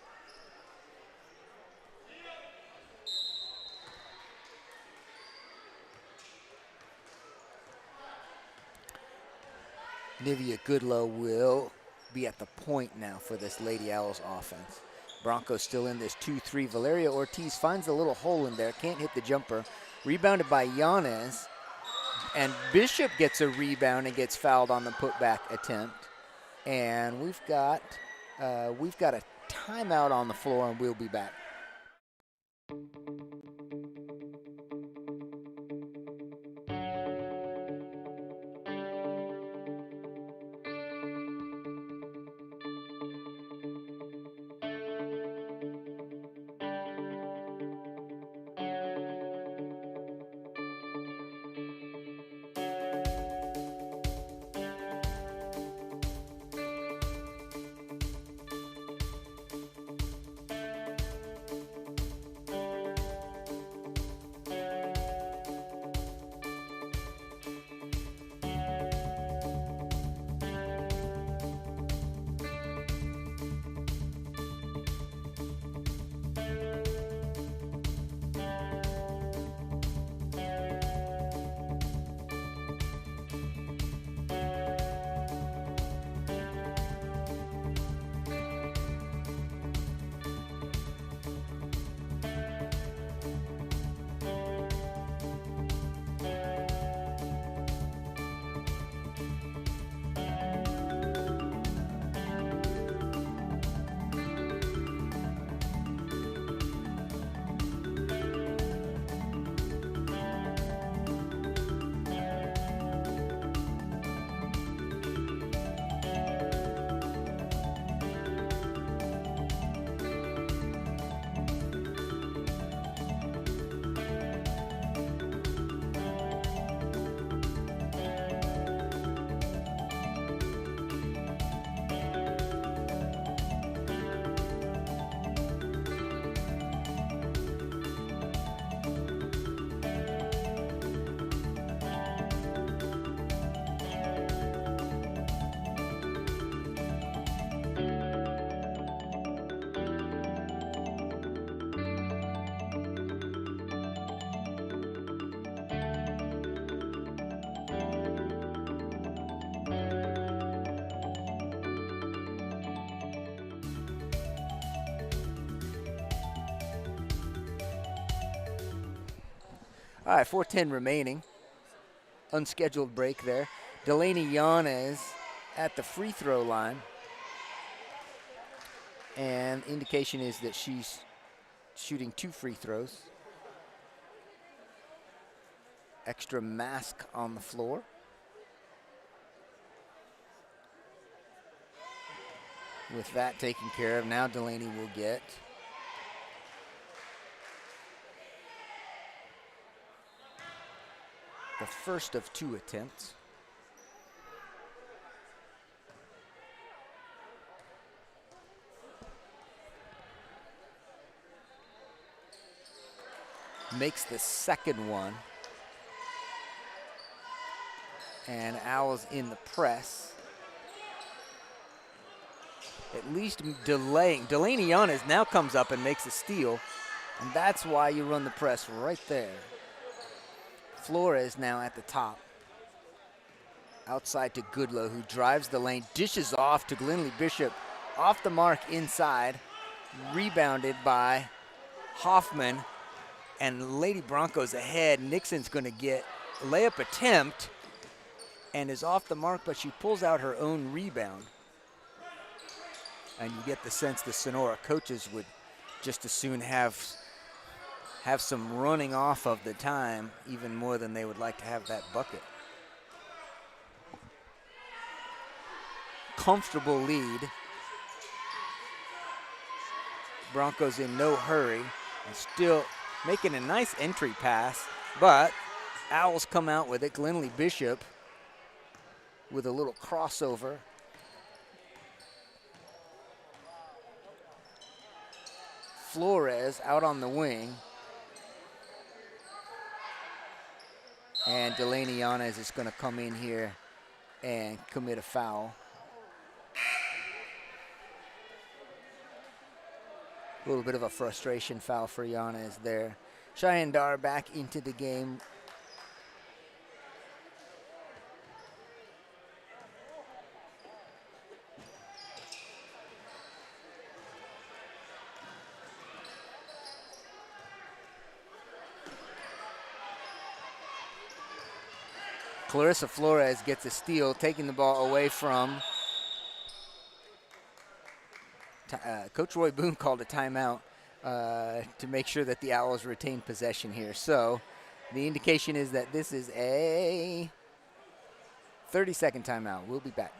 Nivea Goodlow will be at the point now for this Lady Owls offense. Broncos still in this 2-3. Valeria Ortiz finds a little hole in there, can't hit the jumper. Rebounded by Yanez, and Bishop gets a rebound and gets fouled on the putback attempt. And we've got a timeout on the floor, and we'll be back. All right, 4:10 remaining. Unscheduled break there. Delaney Yanez at the free throw line. And indication is that she's shooting 2 free throws. Extra mask on the floor. With that taken care of, now Delaney will get the first of 2 attempts. Makes the second one. And Owls in the press. At least delaying. Delaney Yanez now comes up and makes a steal. And that's why you run the press right there. Flores now at the top. Outside to Goodlow, who drives the lane, dishes off to Glenley Bishop. Off the mark inside. Rebounded by Hoffman. And Lady Broncos ahead. Nixon's going to get a layup attempt and is off the mark, but she pulls out her own rebound. And you get the sense the Sonora coaches would just as soon have some running off of the time, even more than they would like to have that bucket. Comfortable lead. Broncos in no hurry and still making a nice entry pass, but Owls come out with it. Glenley Bishop with a little crossover. Flores out on the wing. And Delaney Yanez is going to come in here and commit a foul. A little bit of a frustration foul for Yanez there. Cheyenne Dar back into the game. Clarissa Flores gets a steal, taking the ball away from Coach Roy Boone called a timeout to make sure that the Owls retain possession here. So the indication is that this is a 30-second timeout. We'll be back.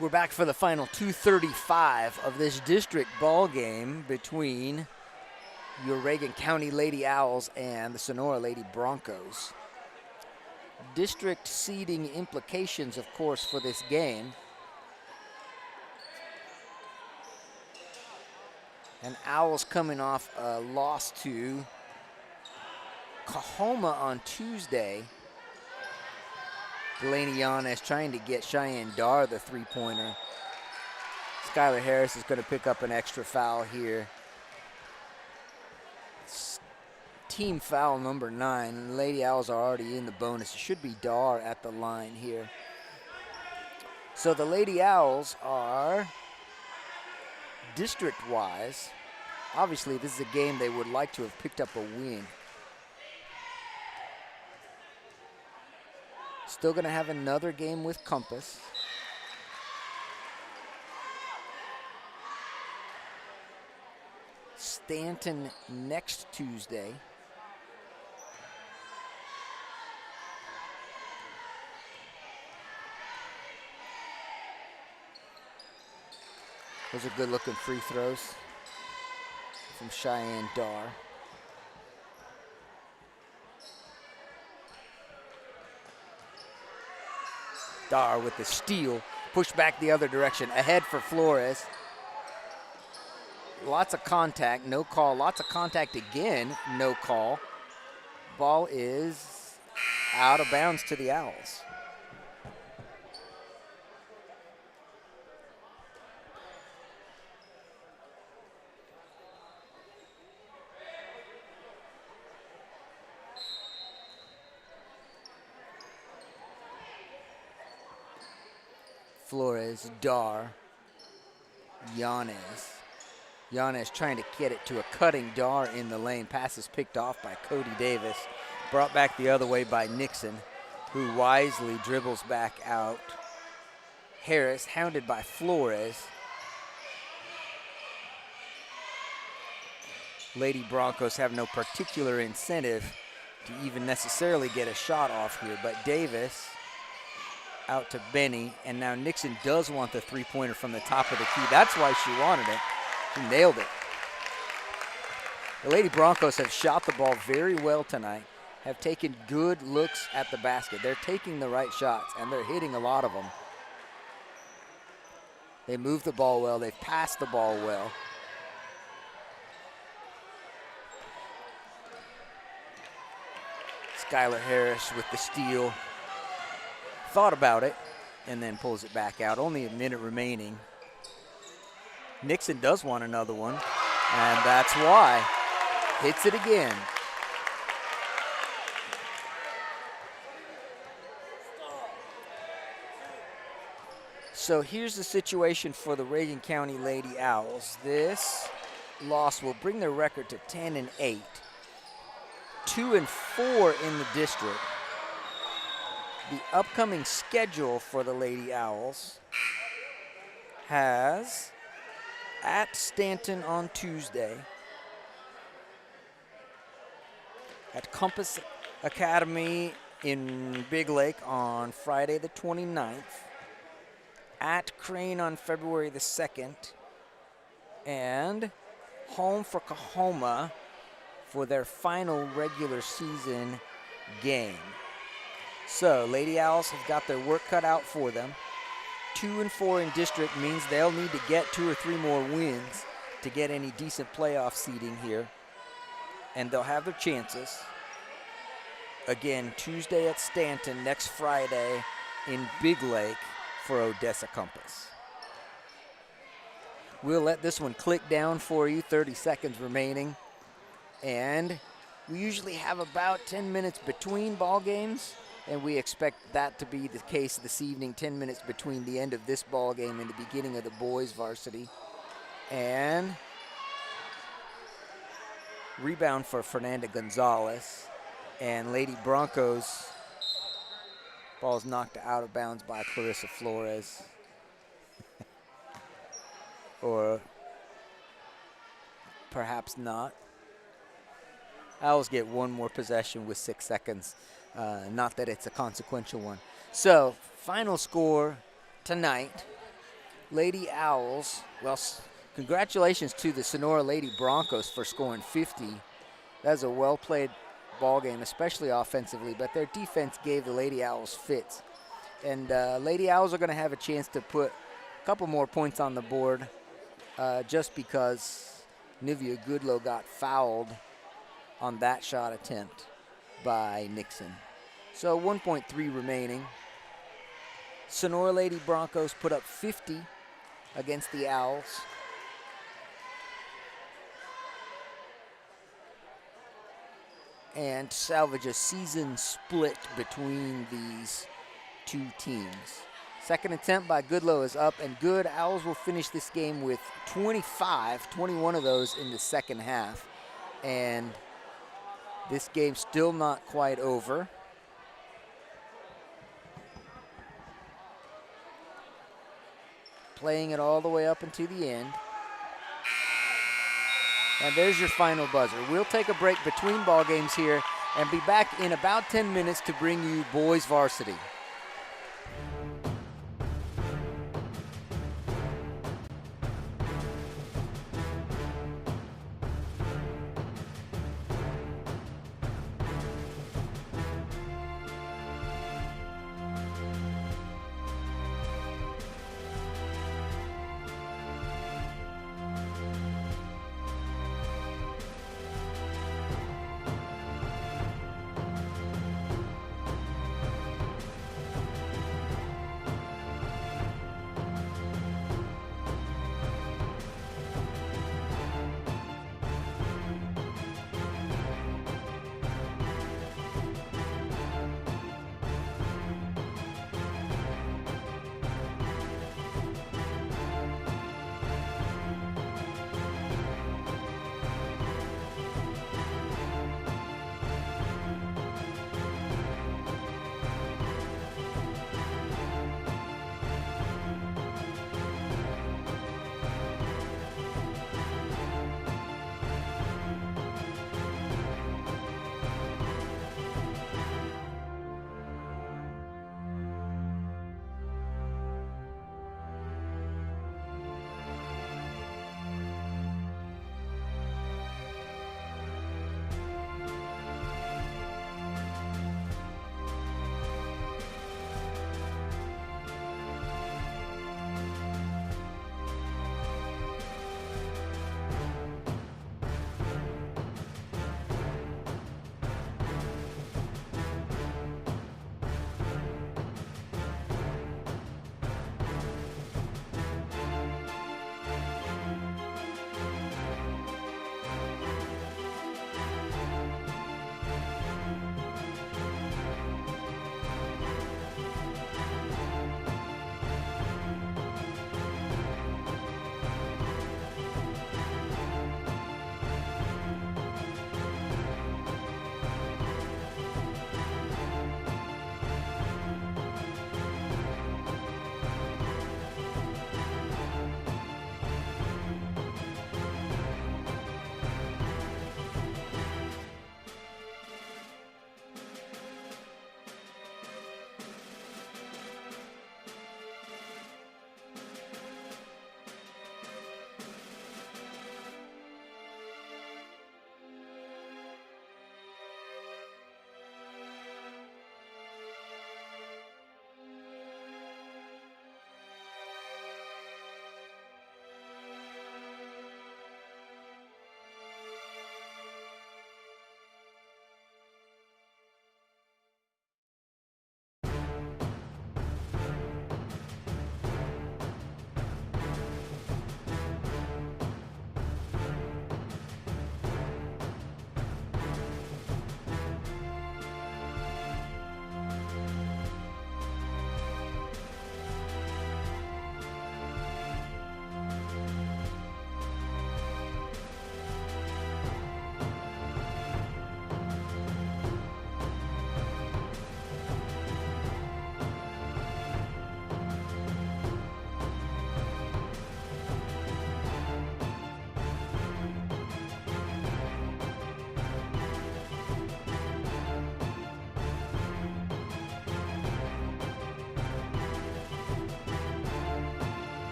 We're back for the final 2:35 of this district ball game between your Reagan County Lady Owls and the Sonora Lady Broncos. District seeding implications, of course, for this game. And Owls coming off a loss to Coahoma on Tuesday. Delaney Yanez trying to get Cheyenne Dar the three-pointer. Skylar Harris is going to pick up an extra foul here. It's team foul number 9, and the Lady Owls are already in the bonus. It should be Dar at the line here. So the Lady Owls are district-wise. Obviously, this is a game they would like to have picked up a win. Still going to have another game with Compass. Stanton next Tuesday. Those are good-looking free throws from Cheyenne Dar. Dar with the steal, pushed back the other direction. Ahead for Flores. Lots of contact, no call. Lots of contact again, no call. Ball is out of bounds to the Owls. Flores, Dar, Yanez. Yanez trying to get it to a cutting Dar in the lane. Pass is picked off by Cody Davis. Brought back the other way by Nixon, who wisely dribbles back out. Harris hounded by Flores. Lady Broncos have no particular incentive to even necessarily get a shot off here, but Davis out to Benny, and now Nixon does want the three-pointer from the top of the key. That's why she wanted it. She nailed it. The Lady Broncos have shot the ball very well tonight, have taken good looks at the basket. They're taking the right shots, and they're hitting a lot of them. They move the ball well. They've passed the ball well. Skylar Harris with the steal. Thought about it and then pulls it back out. Only a minute remaining. Nixon does want another one, and that's why. Hits it again. So here's the situation for the Reagan County Lady Owls. This loss will bring their record to 10-8, 2-4 in the district. The upcoming schedule for the Lady Owls has at Stanton on Tuesday, at Compass Academy in Big Lake on Friday the 29th, at Crane on February the 2nd, and home for Coahoma for their final regular season game. So Lady Owls have got their work cut out for them. 2-4 in district means they'll need to get 2 or 3 more wins to get any decent playoff seeding here, and they'll have their chances. Again, Tuesday at Stanton, next Friday in Big Lake for Odessa Compass. We'll let this one click down for you, 30 seconds remaining. And we usually have about 10 minutes between ball games, and we expect that to be the case this evening, 10 minutes between the end of this ball game and the beginning of the boys varsity. And rebound for Fernanda Gonzalez. And Lady Broncos, ball's knocked out of bounds by Clarissa Flores. Or perhaps not. Owls get one more possession with 6 seconds. Not that it's a consequential one. So, final score tonight. Lady Owls, well, congratulations to the Sonora Lady Broncos for scoring 50. That's a well-played ball game, especially offensively, but their defense gave the Lady Owls fits. And Lady Owls are going to have a chance to put a couple more points on the board just because Nivea Goodlow got fouled on that shot attempt by Nixon. So 1.3 remaining. Sonora Lady Broncos put up 50 against the Owls. And salvage a season split between these two teams. Second attempt by Goodlow is up and good. Owls will finish this game with 25, 21 of those in the second half. And this game's still not quite over. Playing it all the way up into the end. And there's your final buzzer. We'll take a break between ball games here and be back in about 10 minutes to bring you boys varsity.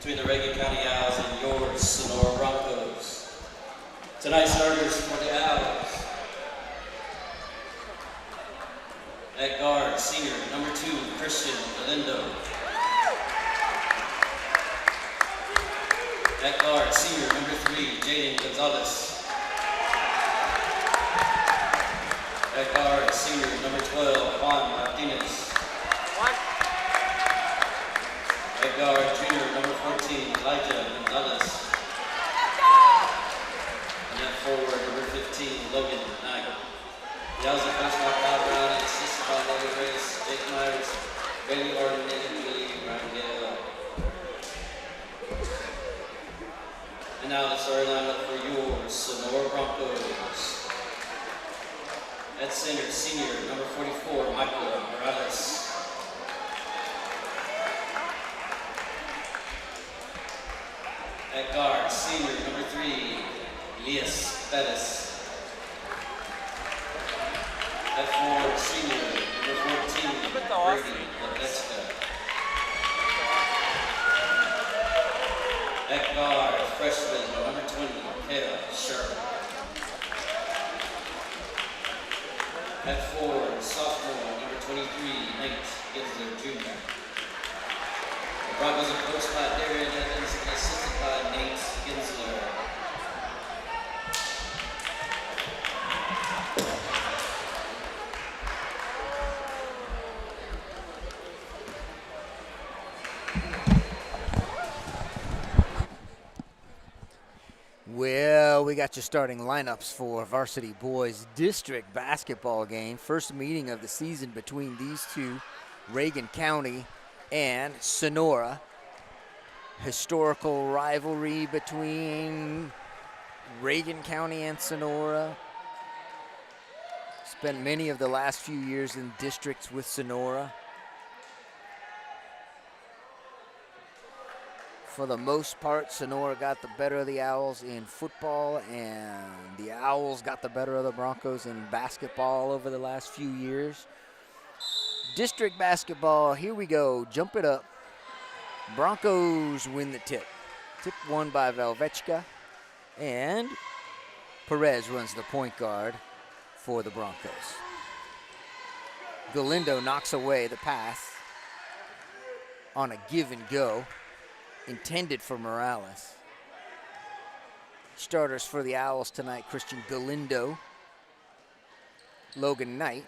between the Reagan County Owls and your Sonora Broncos. Tonight's starters for the Owls. At guard, senior, number 2, Christian Galindo. At guard, senior, number 3, Jaden Gonzalez. At guard, senior, number 12, Juan Martinez. At guard, junior, number 14, Elijah Gonzalez. And at forward, number 15, Logan Knight. The Owls are coached by Kyle Brown and assisted by Logan Grace, Jake Myers, Bailey Arden, and Willie Rangel. And now the starting lineup for your Sonora Broncos. At center, senior, number 44, Michael Morales. At guard, senior, number 3, Elias Bettis. At forward, senior, number 14, Brady Leveska. At guard, freshman, number 20, Kayla Sharp. At forward, sophomore, number 23, Nate Ginsler Jr. The Broncos are coached by Darian Evans and assisted by Nate Ginsler. Well, we got your starting lineups for varsity boys district basketball game. First meeting of the season between these two, Reagan County and Sonora. Historical rivalry between Reagan County and Sonora. Spent many of the last few years in districts with Sonora. For the most part, Sonora got the better of the Owls in football, and the Owls got the better of the Broncos in basketball over the last few years. District basketball, here we go. Jump it up. Broncos win the tip. Tip won by Velvechka, and Perez runs the point guard for the Broncos. Galindo knocks away the pass on a give and go, intended for Morales. Starters for the Owls tonight, Christian Galindo, Logan Knight,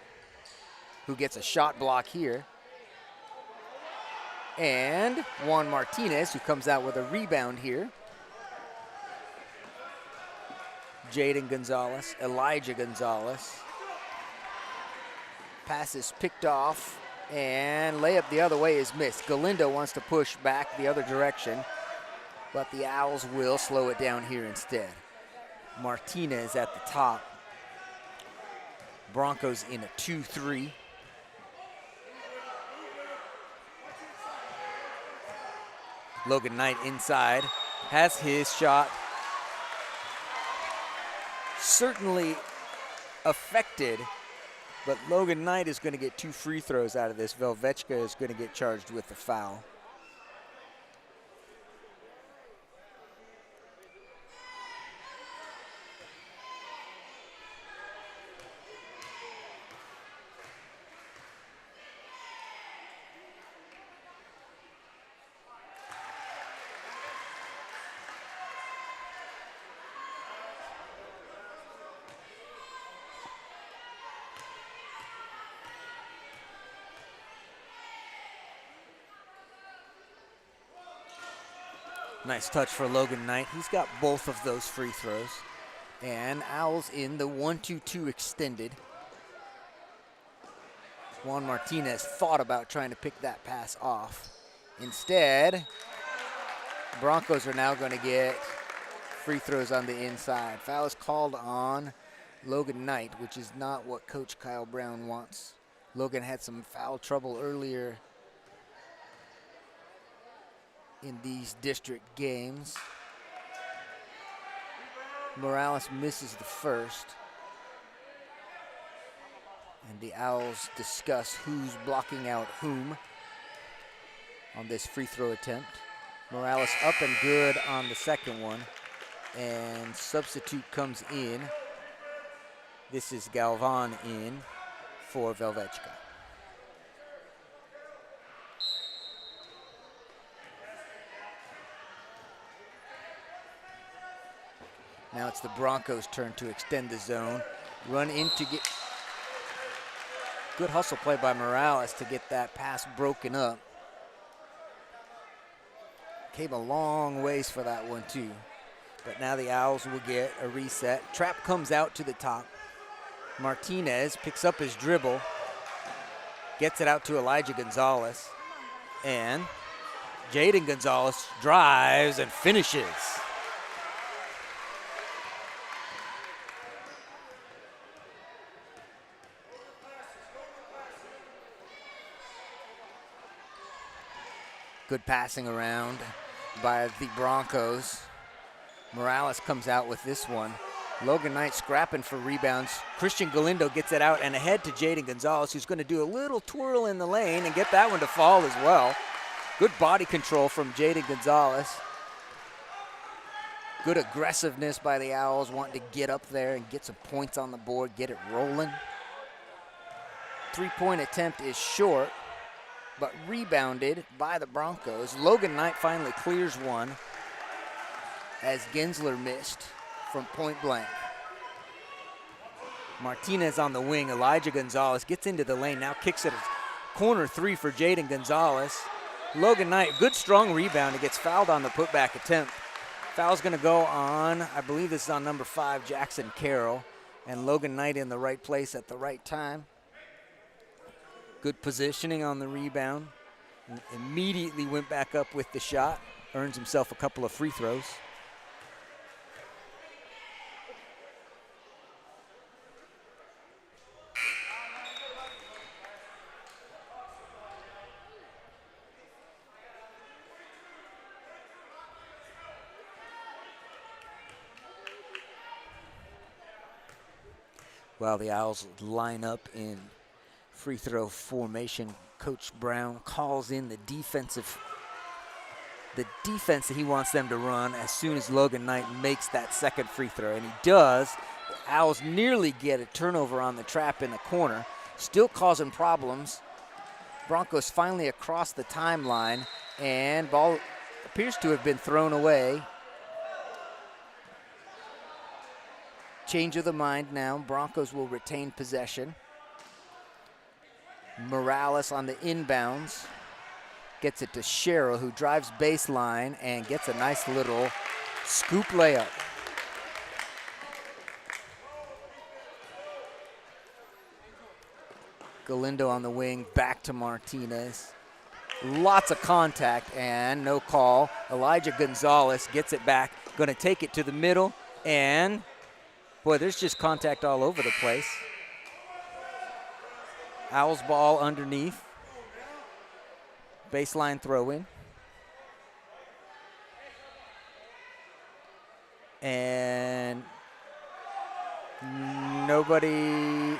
who gets a shot block here, and Juan Martinez, who comes out with a rebound here. Jaden Gonzalez, Elijah Gonzalez. Pass is picked off, and layup the other way is missed. Galindo wants to push back the other direction, but the Owls will slow it down here instead. Martinez at the top. Broncos in a 2-3. Logan Knight inside, has his shot. Certainly affected, but Logan Knight is going to get 2 free throws out of this. Velvechka is going to get charged with the foul. Nice touch for Logan Knight. He's got both of those free throws. And Owls in the 1-2-2 extended. Juan Martinez thought about trying to pick that pass off. Instead, Broncos are now going to get free throws on the inside. Foul is called on Logan Knight, which is not what Coach Kyle Brown wants. Logan had some foul trouble earlier in these district games. Morales misses the first. And the Owls discuss who's blocking out whom on this free throw attempt. Morales up and good on the second one. And substitute comes in. This is Galvan in for Velvechka. Now it's the Broncos' turn to extend the zone. Run in to get... Good hustle play by Morales to get that pass broken up. Came a long ways for that one too. But now the Owls will get a reset. Trap comes out to the top. Martinez picks up his dribble. Gets it out to Elijah Gonzalez. And Jaden Gonzalez drives and finishes. Good passing around by the Broncos. Morales comes out with this one. Logan Knight scrapping for rebounds. Christian Galindo gets it out and ahead to Jaden Gonzalez, who's going to do a little twirl in the lane and get that one to fall as well. Good body control from Jaden Gonzalez. Good aggressiveness by the Owls, wanting to get up there and get some points on the board, get it rolling. Three-point attempt is short, but rebounded by the Broncos. Logan Knight finally clears one as Gensler missed from point blank. Martinez on the wing. Elijah Gonzalez gets into the lane, now kicks it a corner three for Jaden Gonzalez. Logan Knight, good strong rebound. He gets fouled on the putback attempt. Foul's gonna go on, I believe this is on number 5, Jackson Carroll. And Logan Knight in the right place at the right time. Good positioning on the rebound. Immediately went back up with the shot. Earns himself a couple of free throws. While the Owls line up in free throw formation, Coach Brown calls in the defense that he wants them to run as soon as Logan Knight makes that second free throw, and he does. The Owls nearly get a turnover on the trap in the corner, still causing problems. Broncos finally across the timeline, and ball appears to have been thrown away. Change of the mind now. Broncos will retain possession. Morales on the inbounds. Gets it to Sherrill, who drives baseline and gets a nice little scoop layup. Galindo on the wing, back to Martinez. Lots of contact and no call. Elijah Gonzalez gets it back. Going to take it to the middle, and boy, there's just contact all over the place. Owls ball underneath. Baseline throw in. And nobody,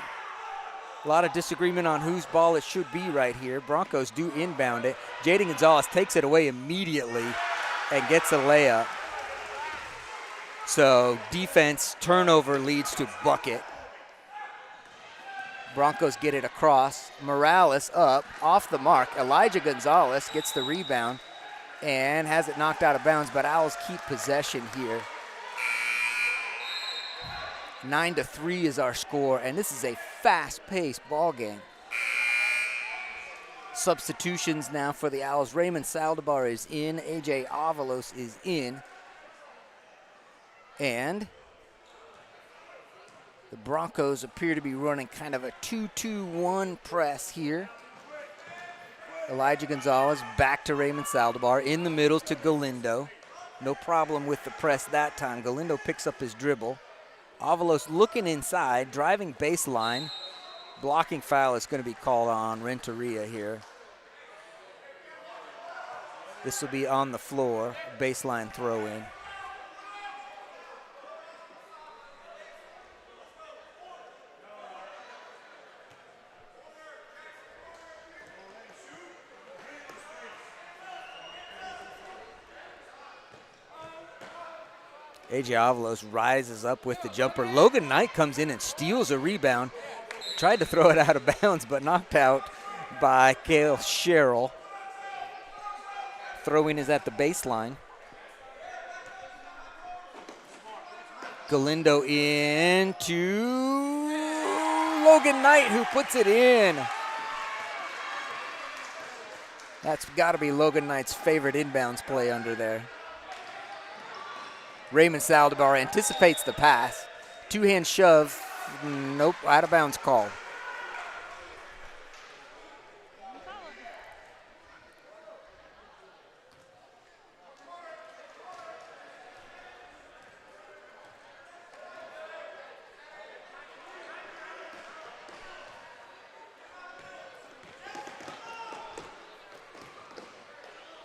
a lot of disagreement on whose ball it should be right here. Broncos do inbound it. Jaden Gonzalez takes it away immediately and gets a layup. So defense turnover leads to bucket. Broncos get it across. Morales up, off the mark. Elijah Gonzalez gets the rebound and has it knocked out of bounds, but Owls keep possession here. 9-3 is our score, and this is a fast-paced ball game. Substitutions now for the Owls. Raymond Saldivar is in. A.J. Avalos is in. And the Broncos appear to be running kind of a 2-2-1 press here. Elijah Gonzalez back to Raymond Saldivar. In the middle to Galindo. No problem with the press that time. Galindo picks up his dribble. Avalos looking inside, driving baseline. Blocking foul is going to be called on Renteria here. This will be on the floor. Baseline throw in. AJ Avalos rises up with the jumper. Logan Knight comes in and steals a rebound. Tried to throw it out of bounds, but knocked out by Cale Sherrill. Throw-in is at the baseline. Galindo into Logan Knight, who puts it in. That's got to be Logan Knight's favorite inbounds play under there. Raymond Saldivar anticipates the pass. Two-hand shove. Nope, out of bounds call.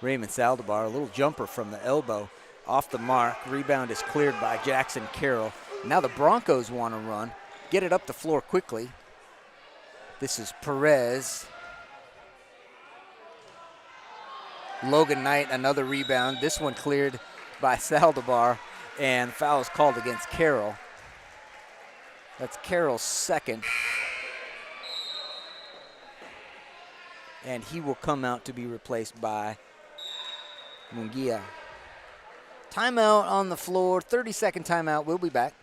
Raymond Saldivar, a little jumper from the elbow, off the mark. Rebound is cleared by Jackson Carroll. Now the Broncos want to run, get it up the floor quickly. This is Perez. Logan Knight, another rebound. This one cleared by Saldivar, and foul is called against Carroll. That's Carroll's second. And he will come out to be replaced by Munguia. Timeout on the floor, 30-second timeout. We'll be back.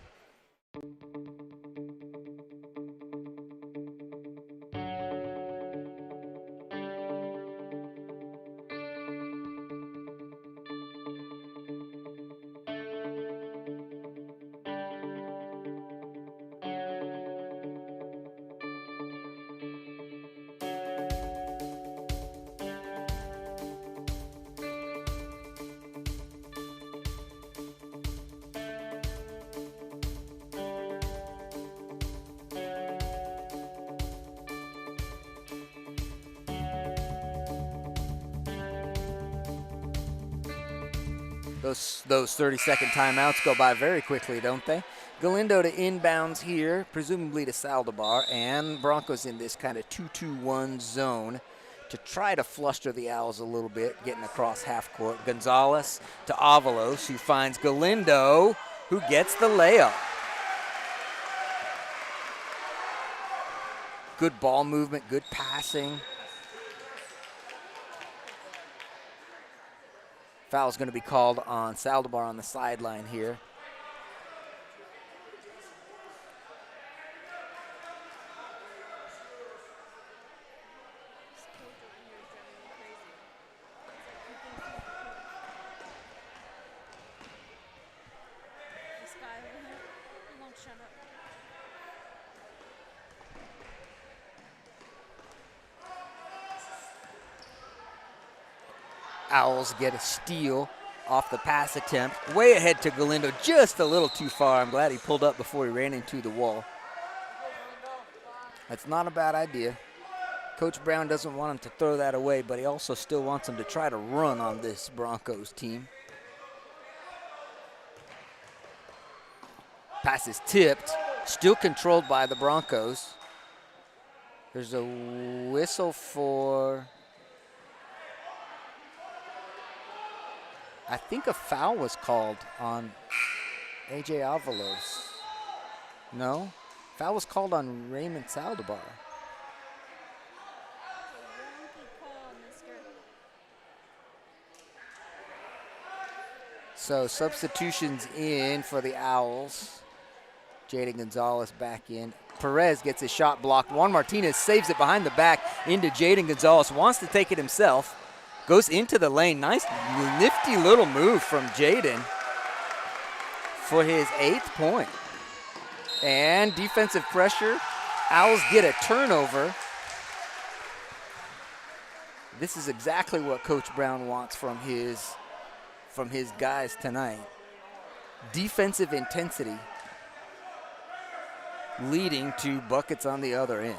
Those 30-second timeouts go by very quickly, don't they? Galindo to inbounds here, presumably to Saldivar, and Broncos in this kind of 2-2-1 zone to try to fluster the Owls a little bit, getting across half court. Gonzalez to Avalos, who finds Galindo, who gets the layup. Good ball movement, good passing. Foul's going to be called on Saldivar on the sideline here. Owls get a steal off the pass attempt. Way ahead to Galindo, just a little too far. I'm glad he pulled up before he ran into the wall. That's not a bad idea. Coach Brown doesn't want him to throw that away, but he also still wants him to try to run on this Broncos team. Pass is tipped, still controlled by the Broncos. There's a whistle for... I think a foul was called on AJ Avalos. No? Foul was called on Raymond Saldivar. So substitutions in for the Owls. Jaden Gonzalez back in. Perez gets his shot blocked. Juan Martinez saves it behind the back into Jaden Gonzalez. Wants to take it himself. Goes into the lane. Nice, nifty little move from Jaden for his 8th point. And defensive pressure. Owls get a turnover. This is exactly what Coach Brown wants from his guys tonight. Defensive intensity leading to buckets on the other end.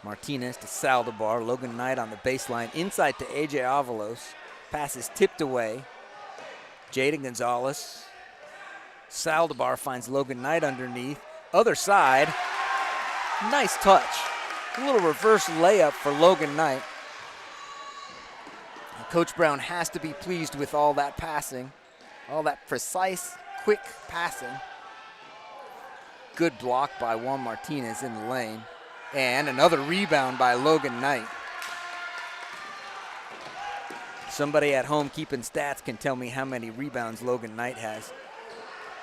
Martinez to Saldivar. Logan Knight on the baseline. Inside to AJ Avalos. Pass is tipped away. Jaden Gonzalez. Saldivar finds Logan Knight underneath. Other side. Nice touch. A little reverse layup for Logan Knight. Coach Brown has to be pleased with all that passing, all that precise, quick passing. Good block by Juan Martinez in the lane. And another rebound by Logan Knight. Somebody at home keeping stats can tell me how many rebounds Logan Knight has.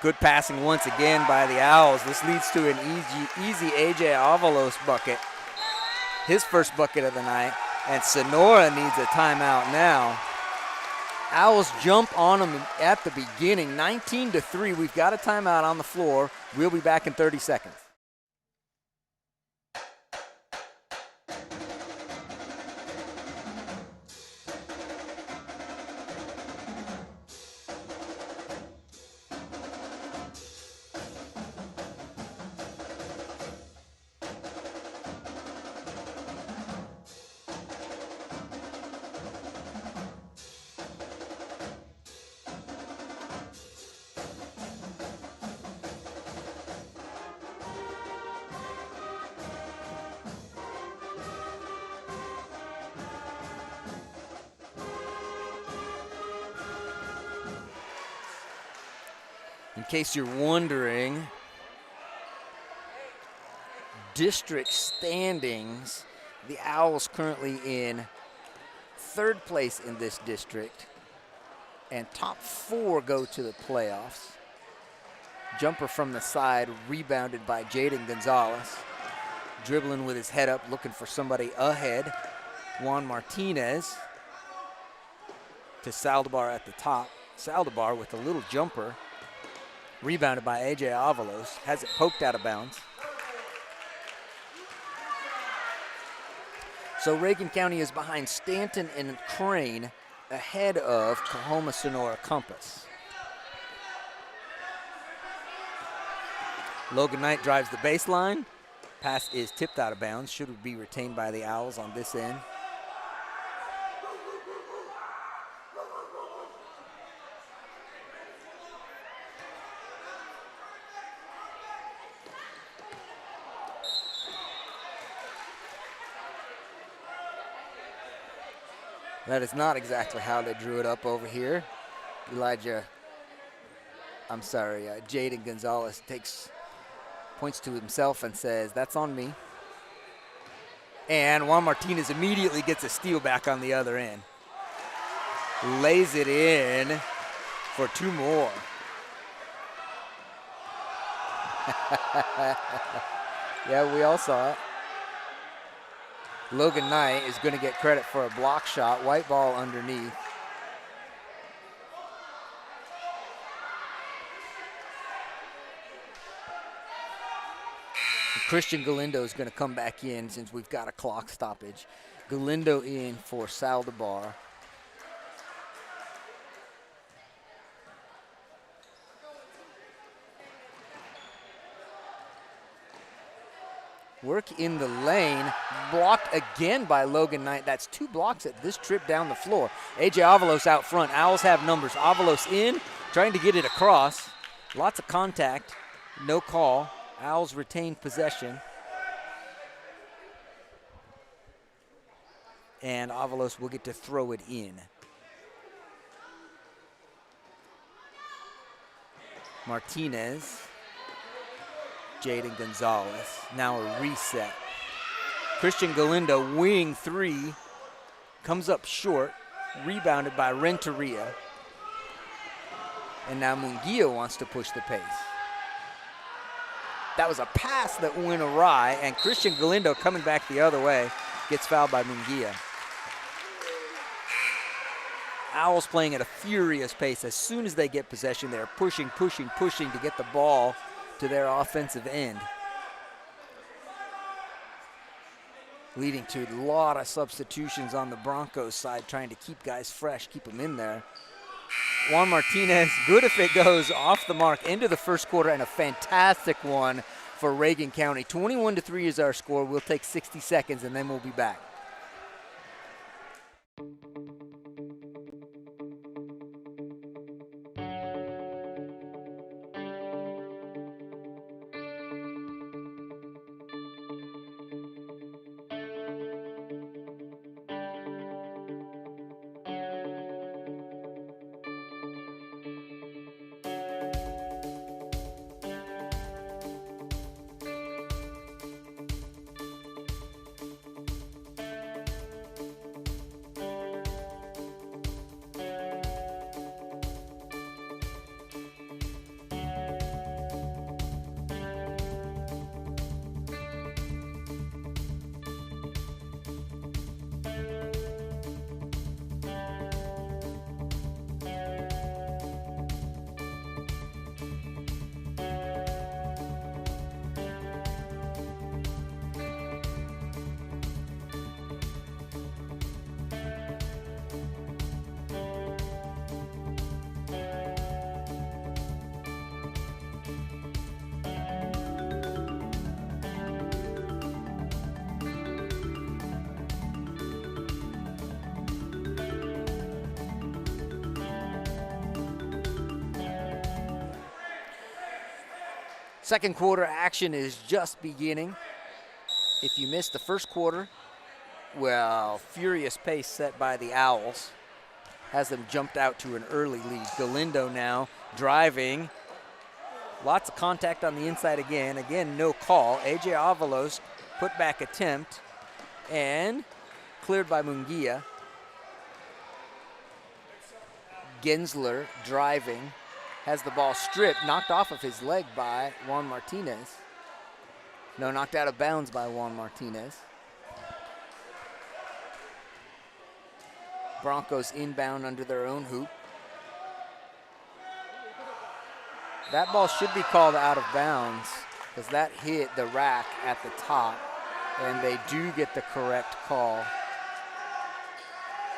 Good passing once again by the Owls. This leads to an easy AJ Avalos bucket. His first bucket of the night. And Sonora needs a timeout now. Owls jump on them at the beginning, 19-3. We've got a timeout on the floor. We'll be back in 30 seconds. In case you're wondering, district standings, the Owls currently in third place in this district, and top 4 go to the playoffs. Jumper from the side, rebounded by Jaden Gonzalez. Dribbling with his head up, looking for somebody ahead. Juan Martinez to Saldivar at the top. Saldivar with a little jumper. Rebounded by AJ Avalos, has it poked out of bounds. So Reagan County is behind Stanton and Crane, ahead of Coahoma Sonora Compass. Logan Knight drives the baseline. Pass is tipped out of bounds, should be retained by the Owls on this end. That is not exactly how they drew it up over here. Jaden Gonzalez points to himself and says, "That's on me." And Juan Martinez immediately gets a steal back on the other end. Lays it in for 2 more. Yeah, we all saw it. Logan Knight is going to get credit for a block shot. White ball underneath. And Christian Galindo is going to come back in since we've got a clock stoppage. Galindo in for Saldivar. Work in the lane, blocked again by Logan Knight. That's 2 blocks at this trip down the floor. AJ Avalos out front. Owls have numbers. Avalos in, trying to get it across. Lots of contact, no call. Owls retain possession. And Avalos will get to throw it in. Martinez. Jaden Gonzalez, now a reset. Christian Galindo, wing 3, comes up short, rebounded by Renteria. And now Munguia wants to push the pace. That was a pass that went awry, and Christian Galindo coming back the other way, gets fouled by Munguia. Owls playing at a furious pace. As soon as they get possession, they're pushing to get the ball to their offensive end, leading to a lot of substitutions on the Broncos side, trying to keep guys fresh, keep them in there. Juan Martinez, good if it goes off the mark into the first quarter, and a fantastic one for Reagan County. 21-3 is our score. We'll take 60 seconds, and then we'll be back. Second quarter action is just beginning. If you missed the first quarter, well, furious pace set by the Owls has them jumped out to an early lead. Galindo now driving. Lots of contact on the inside again. Again, no call. A.J. Avalos, put back attempt, and cleared by Munguia. Gensler driving, has the ball stripped, knocked off of his leg by Juan Martinez. No, knocked out of bounds by Juan Martinez. Broncos inbound under their own hoop. That ball should be called out of bounds because that hit the rack at the top, and they do get the correct call.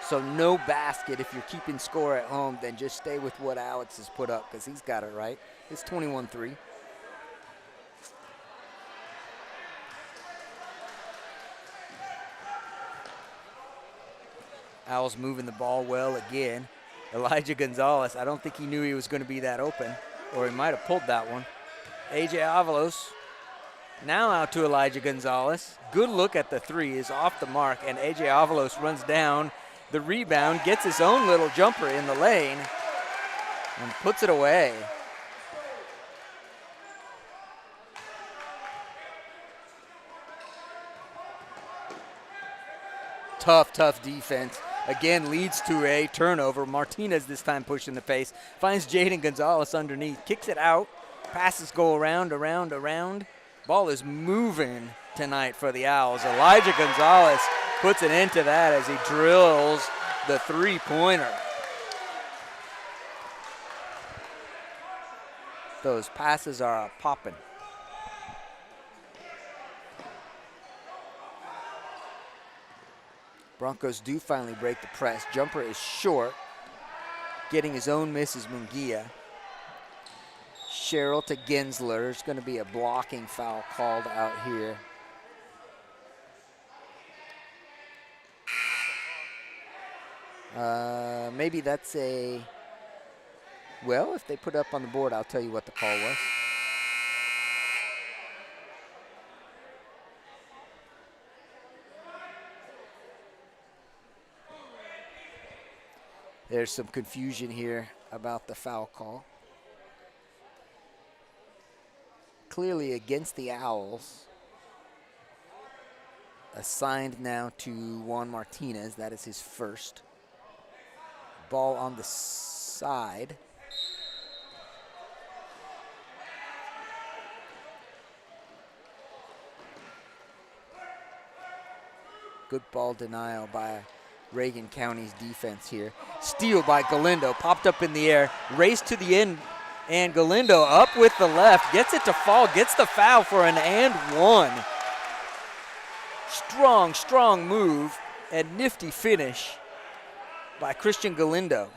So no basket. If you're keeping score at home, then just stay with what Alex has put up because he's got it right. It's 21-3. Owls moving the ball well again. Elijah Gonzalez, I don't think he knew he was going to be that open, or he might have pulled that one. A.J. Avalos now out to Elijah Gonzalez. Good look at the three, is off the mark, and A.J. Avalos runs down the rebound, gets his own little jumper in the lane, and puts it away. Tough defense. Again, leads to a turnover. Martinez this time pushing the pace. Finds Jaden Gonzalez underneath. Kicks it out. Passes go around. Ball is moving tonight for the Owls. Elijah Gonzalez puts an end to that as he drills the three-pointer. Those passes are popping. Broncos do finally break the press. Jumper is short. Getting his own miss is Munguia. Sherrill to Gensler. There's going to be a blocking foul called out here. Maybe that's a, well, if they put it up on the board, I'll tell you what the call was. There's some confusion here about the foul call. Clearly against the Owls. Assigned now to Juan Martinez. That is his first. Ball on the side. Good ball denial by Reagan County's defense here. Steal by Galindo, popped up in the air, race to the end, and Galindo up with the left, gets it to fall, gets the foul for an and one. Strong move and nifty finish by Christian Galindo.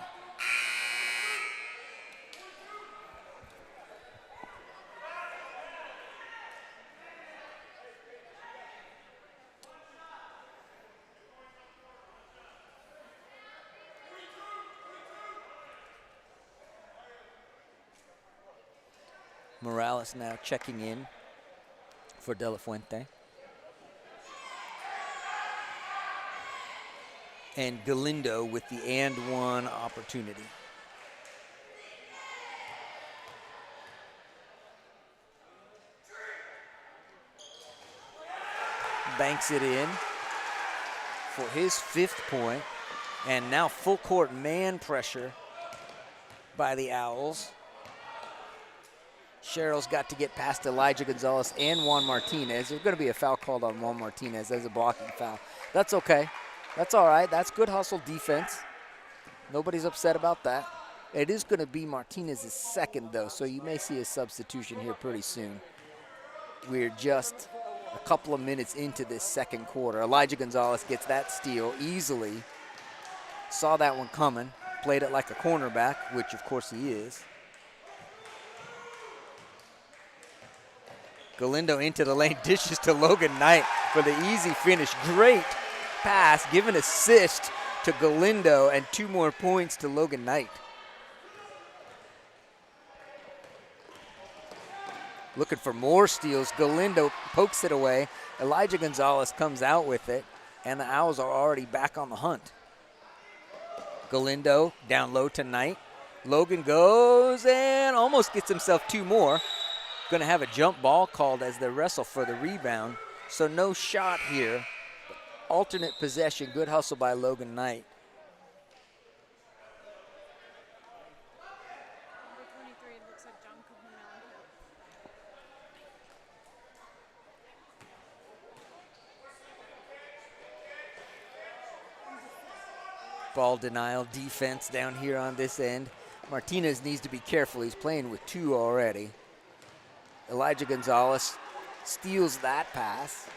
Morales now checking in for De La Fuente. And Galindo with the and one opportunity. Banks it in for his fifth point. And now full court man pressure by the Owls. Sherrill's got to get past Elijah Gonzalez and Juan Martinez. There's going to be a foul called on Juan Martinez. There's a blocking foul. That's okay. That's all right. That's good hustle defense. Nobody's upset about that. It is going to be Martinez's second, though, so you may see a substitution here pretty soon. We're just a couple of minutes into this second quarter. Elijah Gonzalez gets that steal easily. Saw that one coming. Played it like a cornerback, which, of course, he is. Galindo into the lane, dishes to Logan Knight for the easy finish. Great pass, give an assist to Galindo, and 2 more points to Logan Knight. Looking for more steals. Galindo pokes it away. Elijah Gonzalez comes out with it, and the Owls are already back on the hunt. Galindo down low tonight. Logan goes and almost gets himself 2 more. Going to have a jump ball called as they wrestle for the rebound. So no shot here. Alternate possession. Good hustle by Logan Knight. Ball denial defense down here on this end. Martinez needs to be careful. He's playing with 2 already. Elijah Gonzalez steals that pass,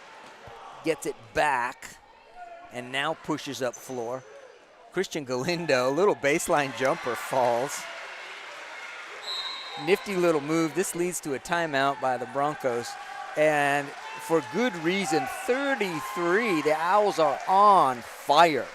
gets it back, and now pushes up floor. Christian Galindo, a little baseline jumper, falls. Nifty little move. This leads to a timeout by the Broncos. And for good reason, 33. The Owls are on fire.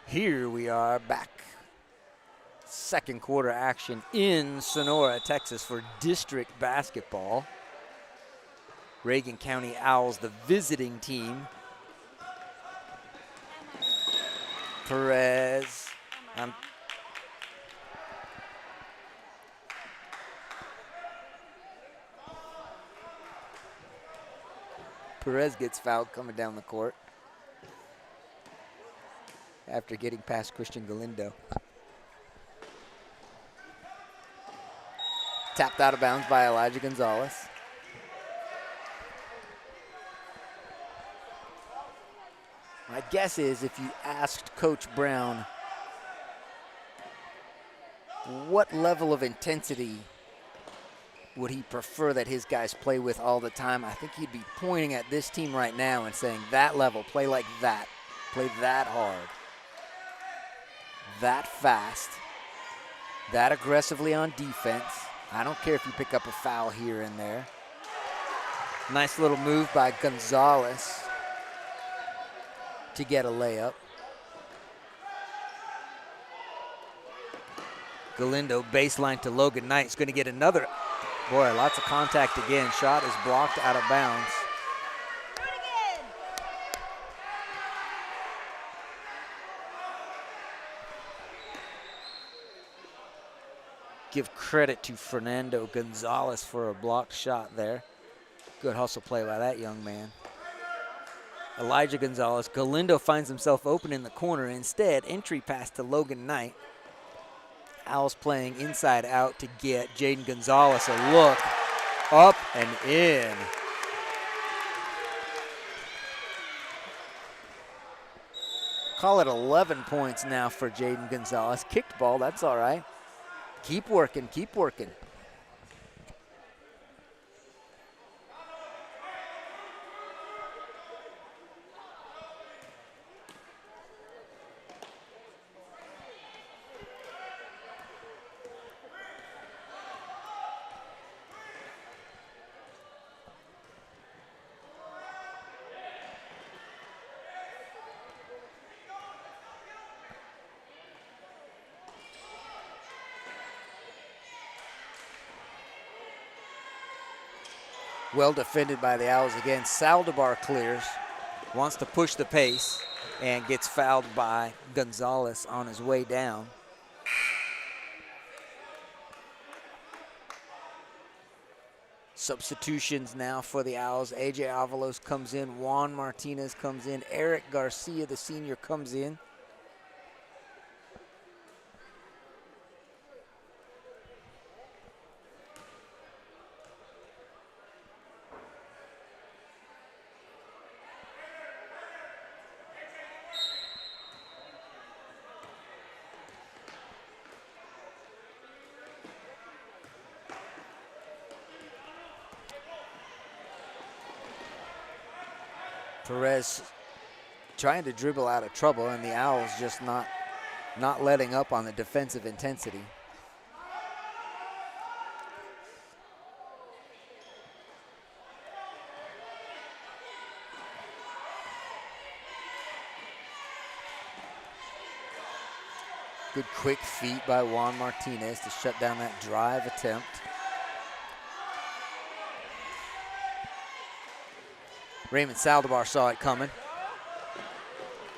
Here we are back. Second quarter action in Sonora, Texas for district basketball. Reagan County Owls, the visiting team. Perez. Perez gets fouled coming down the court after getting past Christian Galindo. Tapped out of bounds by Elijah Gonzalez. My guess is if you asked Coach Brown what level of intensity would he prefer that his guys play with all the time, I think he'd be pointing at this team right now and saying, that level, play like that, play that hard, that fast, that aggressively on defense. I don't care if you pick up a foul here and there. Nice little move by Gonzalez to get a layup. Galindo baseline to Logan Knight. He's going to get another. Boy, lots of contact again. Shot is blocked out of bounds. Give credit to Fernando Gonzalez for a blocked shot there. Good hustle play by that young man. Elijah Gonzalez. Galindo finds himself open in the corner. Instead, entry pass to Logan Knight. Owls playing inside out to get Jaden Gonzalez a look. Up and in. Call it 11 points now for Jaden Gonzalez. Kicked ball, that's all right. Keep working, keep working. Well defended by the Owls again. Saldivar clears, wants to push the pace. and gets fouled by Gonzalez on his way down. Substitutions now for the Owls. A.J. Avalos comes in. Juan Martinez comes in. Eric Garcia, the senior, comes in. Perez trying to dribble out of trouble, and the Owls just not letting up on the defensive intensity. Good quick feet by Juan Martinez to shut down that drive attempt. Raymond Saldivar saw it coming.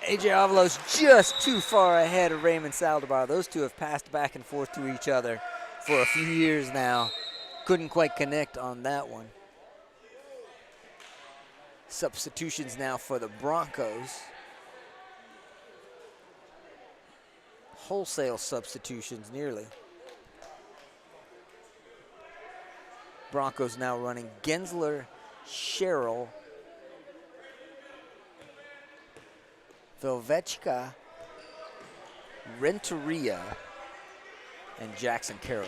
A.J. Avalos just too far ahead of Raymond Saldivar. Those two have passed back and forth to each other for a few years now. Couldn't quite connect on that one. Substitutions now for the Broncos. Wholesale substitutions nearly. Broncos now running Gensler, Sherrill, Velvechka, Renteria, and Jackson Carroll.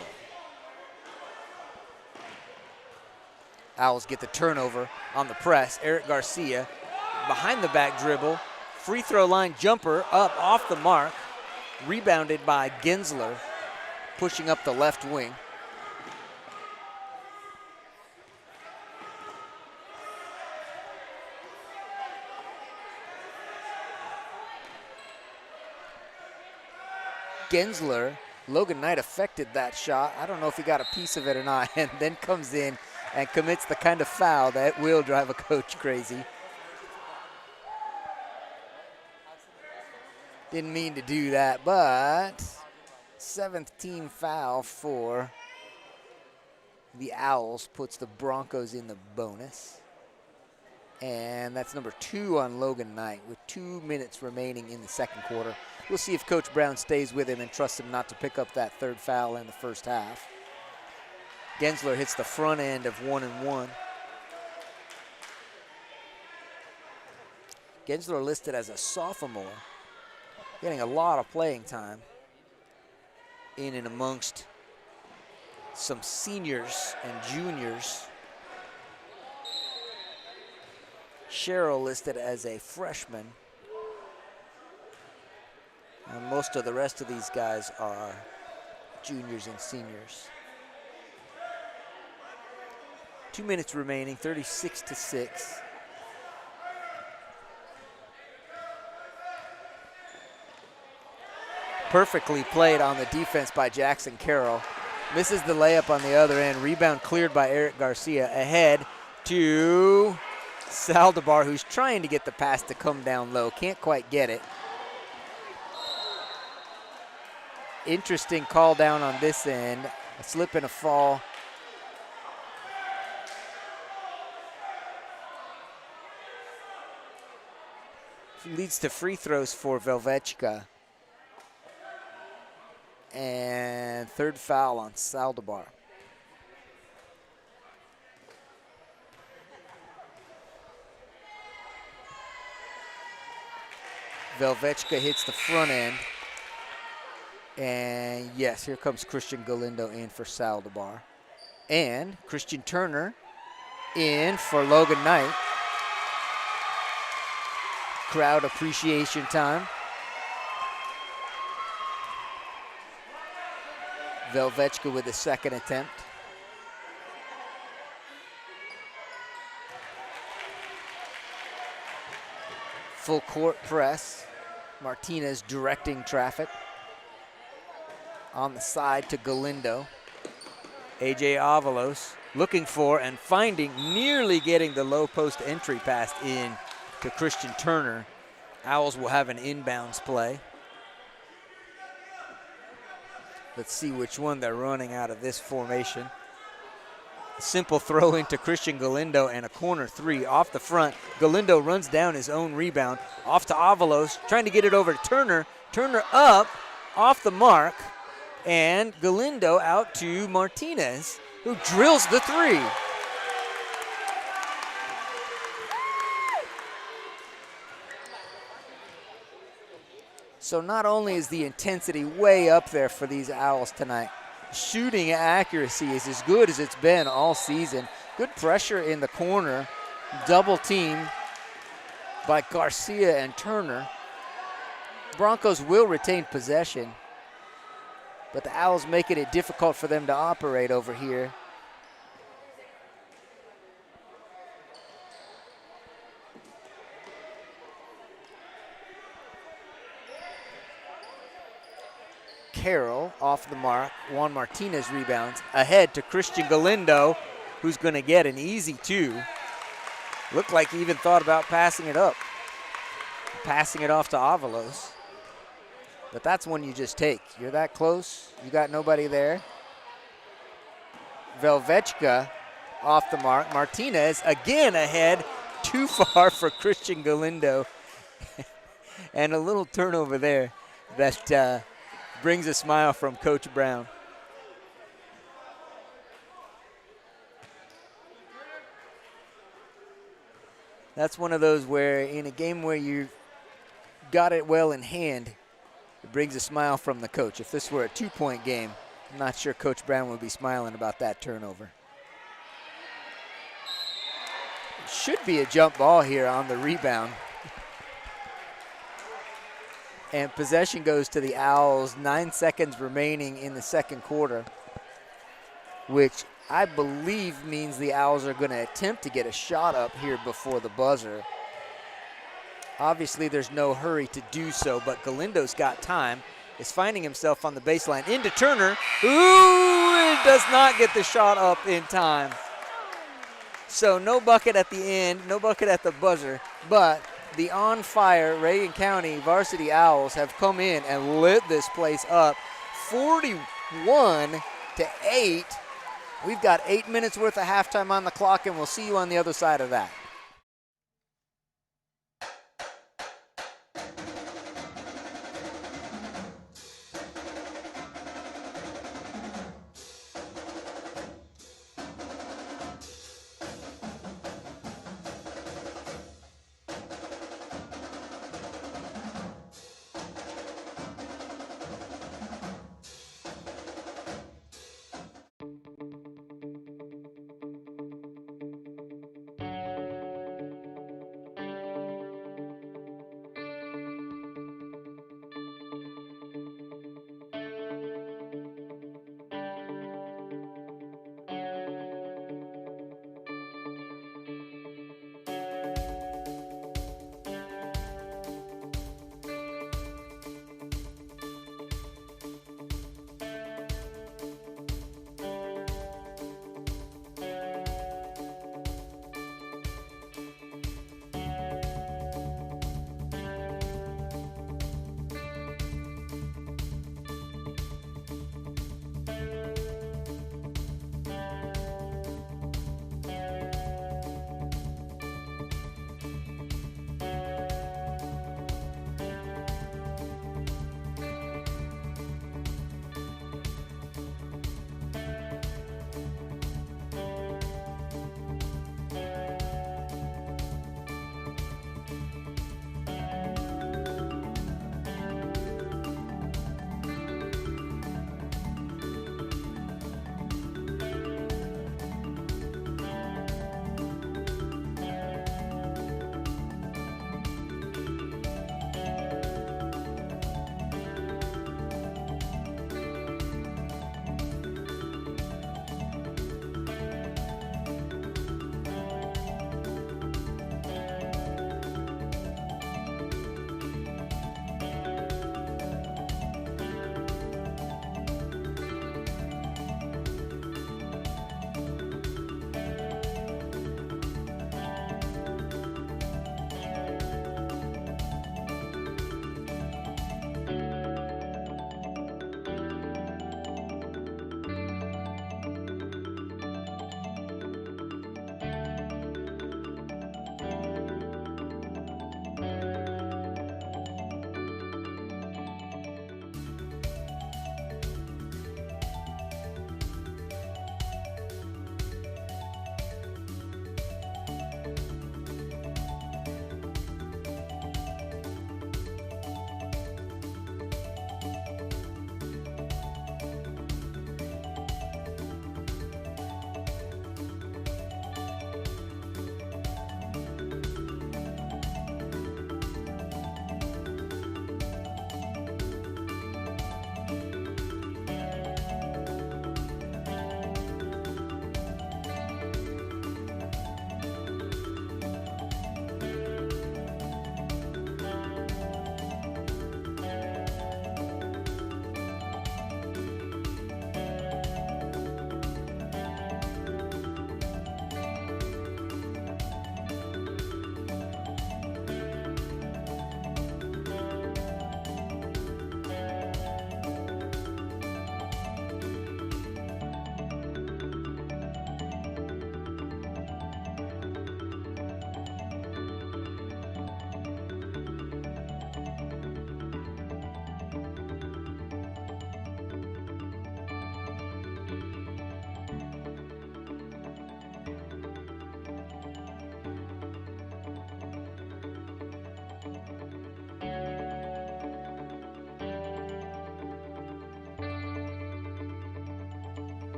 Owls get the turnover on the press. Eric Garcia, behind the back dribble, free throw line jumper up off the mark, rebounded by Gensler, pushing up the left wing. Gensler, Logan Knight affected that shot. I don't know if he got a piece of it or not, and then comes in and commits the kind of foul that will drive a coach crazy. Didn't mean to do that, but 7th team foul for the Owls puts the Broncos in the bonus. And that's number 2 on Logan Knight with 2 minutes remaining in the second quarter. We'll see if Coach Brown stays with him and trusts him not to pick up that 3rd foul in the first half. Gensler hits the front end of 1-1. Gensler listed as a sophomore, getting a lot of playing time in and amongst some seniors and juniors. Sherrill listed as a freshman. And most of the rest of these guys are juniors and seniors. 2 minutes remaining, 36-6. Perfectly played on the defense by Jackson Carroll. Misses the layup on the other end. Rebound cleared by Eric Garcia. Ahead to Saldivar, who's trying to get the pass to come down low. Can't quite get it. Interesting call down on this end. A slip and a fall. Leads to free throws for Velvechka. And 3rd foul on Saldivar. Velvechka hits the front end. And yes, here comes Christian Galindo in for Saldivar. And Christian Turner in for Logan Knight. Crowd appreciation time. Velvechka with the 2nd attempt. Full court press. Martinez directing traffic. On the side to Galindo. A.J. Avalos looking for and finding, nearly getting the low post entry pass in to Christian Turner. Owls will have an inbounds play. Let's see which one they're running out of this formation. A simple throw into Christian Galindo and a corner three off the front. Galindo runs down his own rebound. Off to Avalos, trying to get it over to Turner. Turner up, off the mark, and Galindo out to Martinez, who drills the three. So not only is the intensity way up there for these Owls tonight, shooting accuracy is as good as it's been all season. Good pressure in the corner, double team by Garcia and Turner. Broncos will retain possession, but the Owls making it difficult for them to operate over here. Carroll off the mark. Juan Martinez rebounds. Ahead to Christian Galindo, who's going to get an easy two. Looked like he even thought about passing it up. Passing it off to Avalos. But that's one you just take. You're that close. You got nobody there. Velvechka off the mark. Martinez again ahead. Too far for Christian Galindo. And a little turnover there that brings a smile from Coach Brown. That's one of those where in a game where you got it well in hand, it brings a smile from the coach. If this were a 2-point game, I'm not sure Coach Brown would be smiling about that turnover. It should be a jump ball here on the rebound. And possession goes to the Owls. 9 seconds remaining in the second quarter, which I believe means the Owls are going to attempt to get a shot up here before the buzzer. Obviously, there's no hurry to do so, but Galindo's got time. Is finding himself on the baseline into Turner, who does not get the shot up in time. So no bucket at the end, no bucket at the buzzer, but the on-fire Reagan County Varsity Owls have come in and lit this place up. 41-8. We've got 8 minutes worth of halftime on the clock, and we'll see you on the other side of that.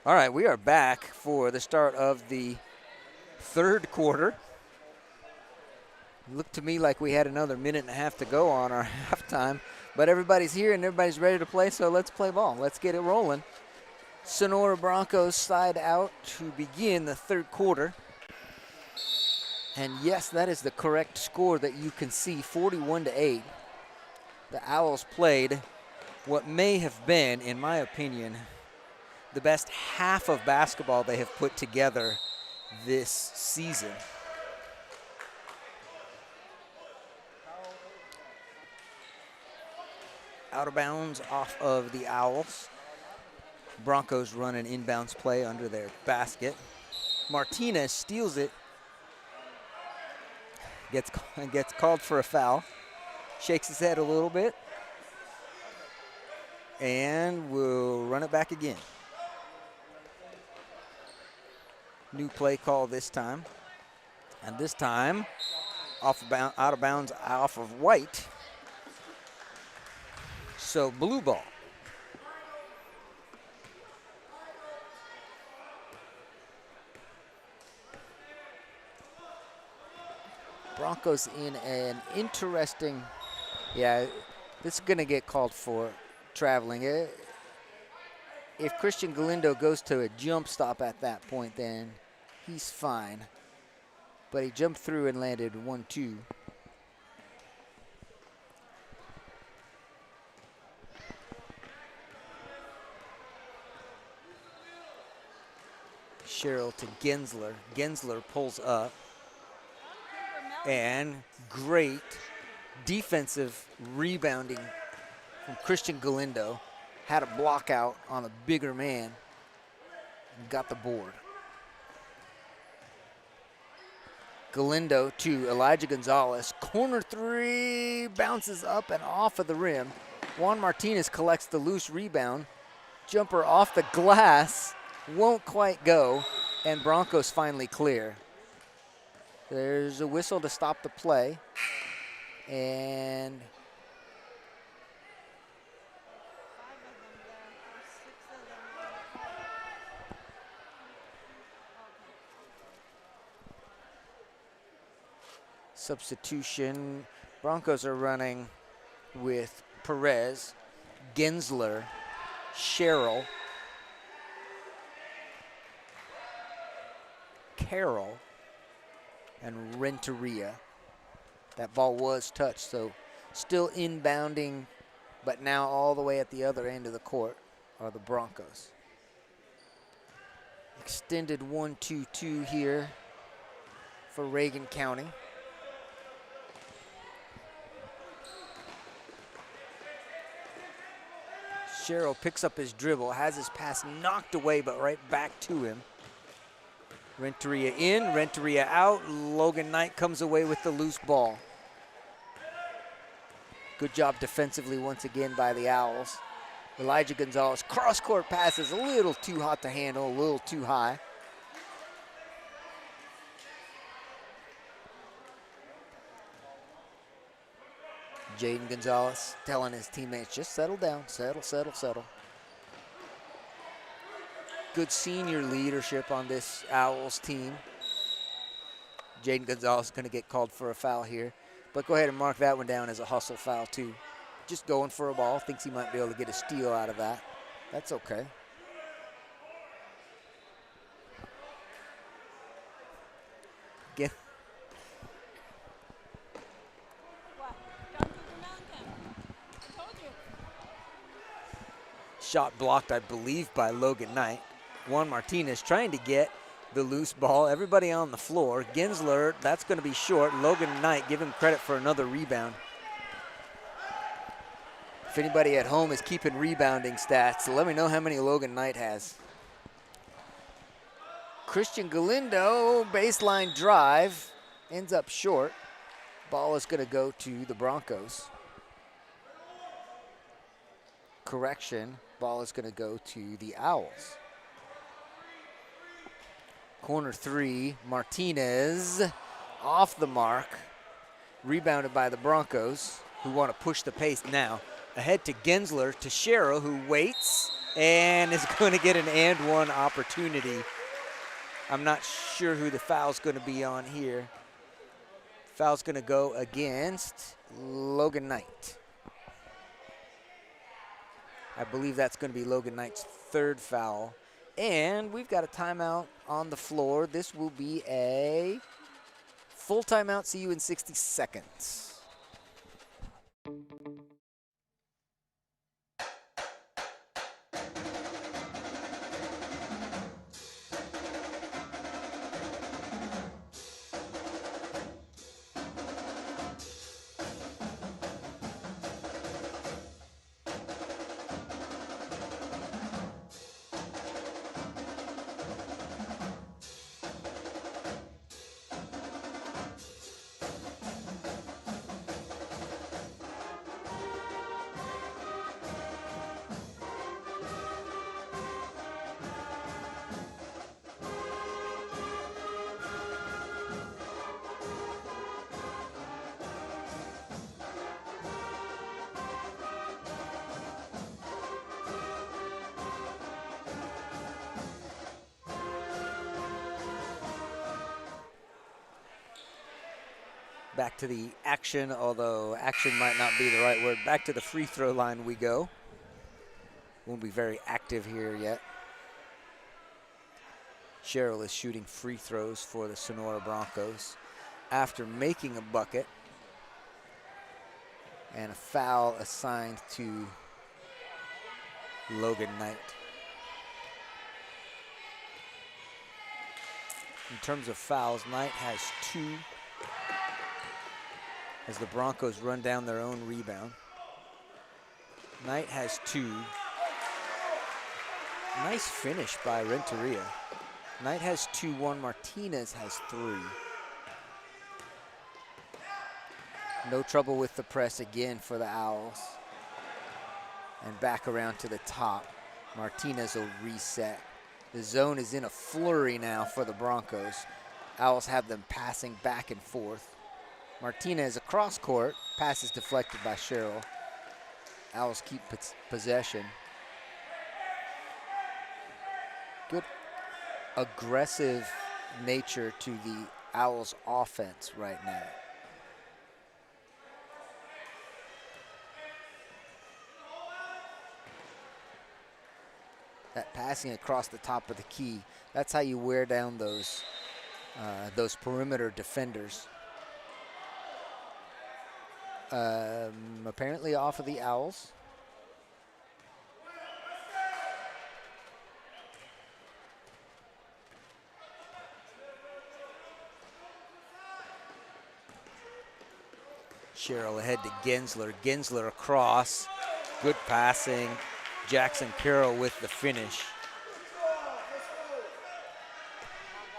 All right, we are back for the start of the third quarter. It looked to me like we had another minute and a half to go on our halftime, but everybody's here and everybody's ready to play, so let's play ball. Let's get it rolling. Sonora Broncos side out to begin the third quarter. And yes, that is the correct score that you can see, 41-8. The Owls played what may have been, in my opinion, the best half of basketball they have put together this season. Out of bounds off of the Owls. Broncos run an inbounds play under their basket. Martinez steals it. Gets called for a foul. Shakes his head a little bit. And we'll run it back again. New play call this time. And this time, out of bounds off of white. So blue ball. Broncos in an interesting, this is gonna get called for traveling. If Christian Galindo goes to a jump stop at that point, then he's fine. But he jumped through and landed 1-2. Sherrill to Gensler. Gensler pulls up. And great defensive rebounding from Christian Galindo. Had a block out on a bigger man and got the board. Galindo to Elijah Gonzalez. Corner three, bounces up and off of the rim. Juan Martinez collects the loose rebound. Jumper off the glass, won't quite go, and Broncos finally clear. There's a whistle to stop the play, and substitution. Broncos are running with Perez, Gensler, Sherrill, Carroll, and Renteria. That ball was touched, so still inbounding, but now all the way at the other end of the court are the Broncos. Extended 1-2-2 here for Reagan County. Sherrill picks up his dribble, has his pass knocked away, but right back to him. Renteria in, Renteria out. Logan Knight comes away with the loose ball. Good job defensively once again by the Owls. Elijah Gonzalez, cross-court passes a little too hot to handle, a little too high. Jaden Gonzalez telling his teammates, just settle down, settle, settle, settle. Good senior leadership on this Owls team. Jaden Gonzalez is going to get called for a foul here, but go ahead and mark that one down as a hustle foul too. Just going for a ball, thinks he might be able to get a steal out of that. That's okay. Again. Shot blocked, I believe, by Logan Knight. Juan Martinez trying to get the loose ball. Everybody on the floor. Gensler, that's going to be short. Logan Knight, give him credit for another rebound. If anybody at home is keeping rebounding stats, let me know how many Logan Knight has. Christian Galindo, baseline drive, ends up short. Ball is going to go to the Broncos. Correction, ball is going to go to the Owls. Corner three, Martinez off the mark. Rebounded by the Broncos, who want to push the pace now. Ahead to Gensler, to Sherrill, who waits and is going to get an and one opportunity. I'm not sure who the foul's going to be on here. Foul's going to go against Logan Knight. I believe that's going to be Logan Knight's third foul. And we've got a timeout on the floor. This will be a full timeout. See you in 60 seconds. Back to the action, although action might not be the right word. Back to the free throw line we go. Won't be very active here yet. Sherrill is shooting free throws for the Sonora Broncos after making a bucket. And a foul assigned to Logan Knight. In terms of fouls, Knight has 2 as the Broncos run down their own rebound. Knight has 2. Nice finish by Renteria. Knight has 2, Juan Martinez has 3. No trouble with the press again for the Owls. And back around to the top. Martinez will reset. The zone is in a flurry now for the Broncos. Owls have them passing back and forth. Martinez across court. Pass is deflected by Sherrill. Owls keep possession. Good aggressive nature to the Owls offense right now. That passing across the top of the key, that's how you wear down those perimeter defenders. Apparently off of the Owls. Sherrill ahead to Gensler. Gensler across. Good passing. Jackson Carroll with the finish.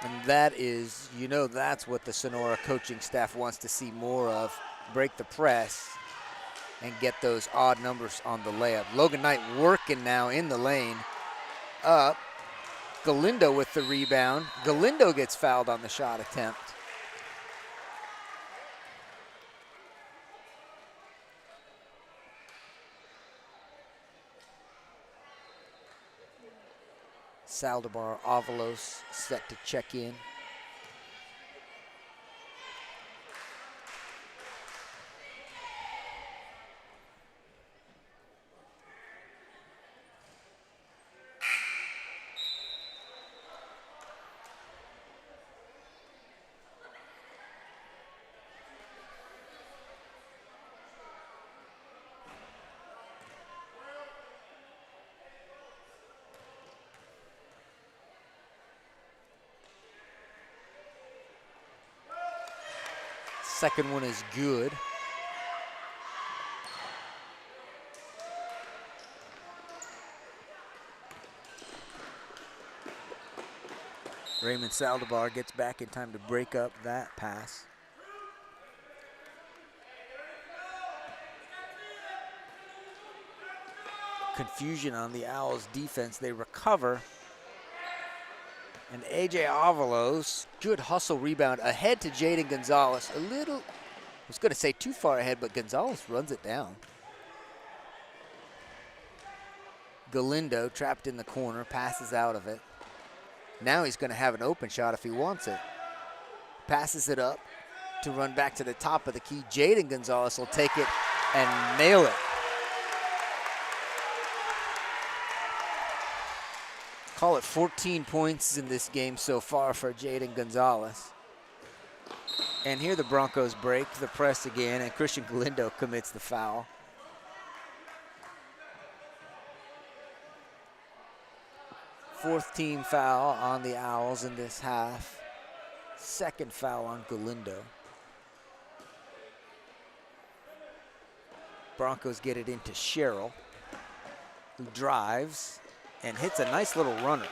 And that is, you know, that's what the Sonora coaching staff wants to see more of. Break the press and get those odd numbers on the layup. Logan Knight working now in the lane. Up. Galindo with the rebound. Galindo gets fouled on the shot attempt. Saldivar Avalos set to check in. Second one is good. Raymond Saldivar gets back in time to break up that pass. Confusion on the Owls defense. They recover. And A.J. Avalos, good hustle rebound ahead to Jaden Gonzalez. A little, I was going to say too far ahead, but Gonzalez runs it down. Galindo trapped in the corner, passes out of it. Now he's going to have an open shot if he wants it. Passes it up to run back to the top of the key. Jaden Gonzalez will take it and nail it. Call it 14 points in this game so far for Jaden Gonzalez. And here the Broncos break the press again, and Christian Galindo commits the foul. Fourth team foul on the Owls in this half. Second foul on Galindo. Broncos get it into Sherrill, who drives and hits a nice little runner.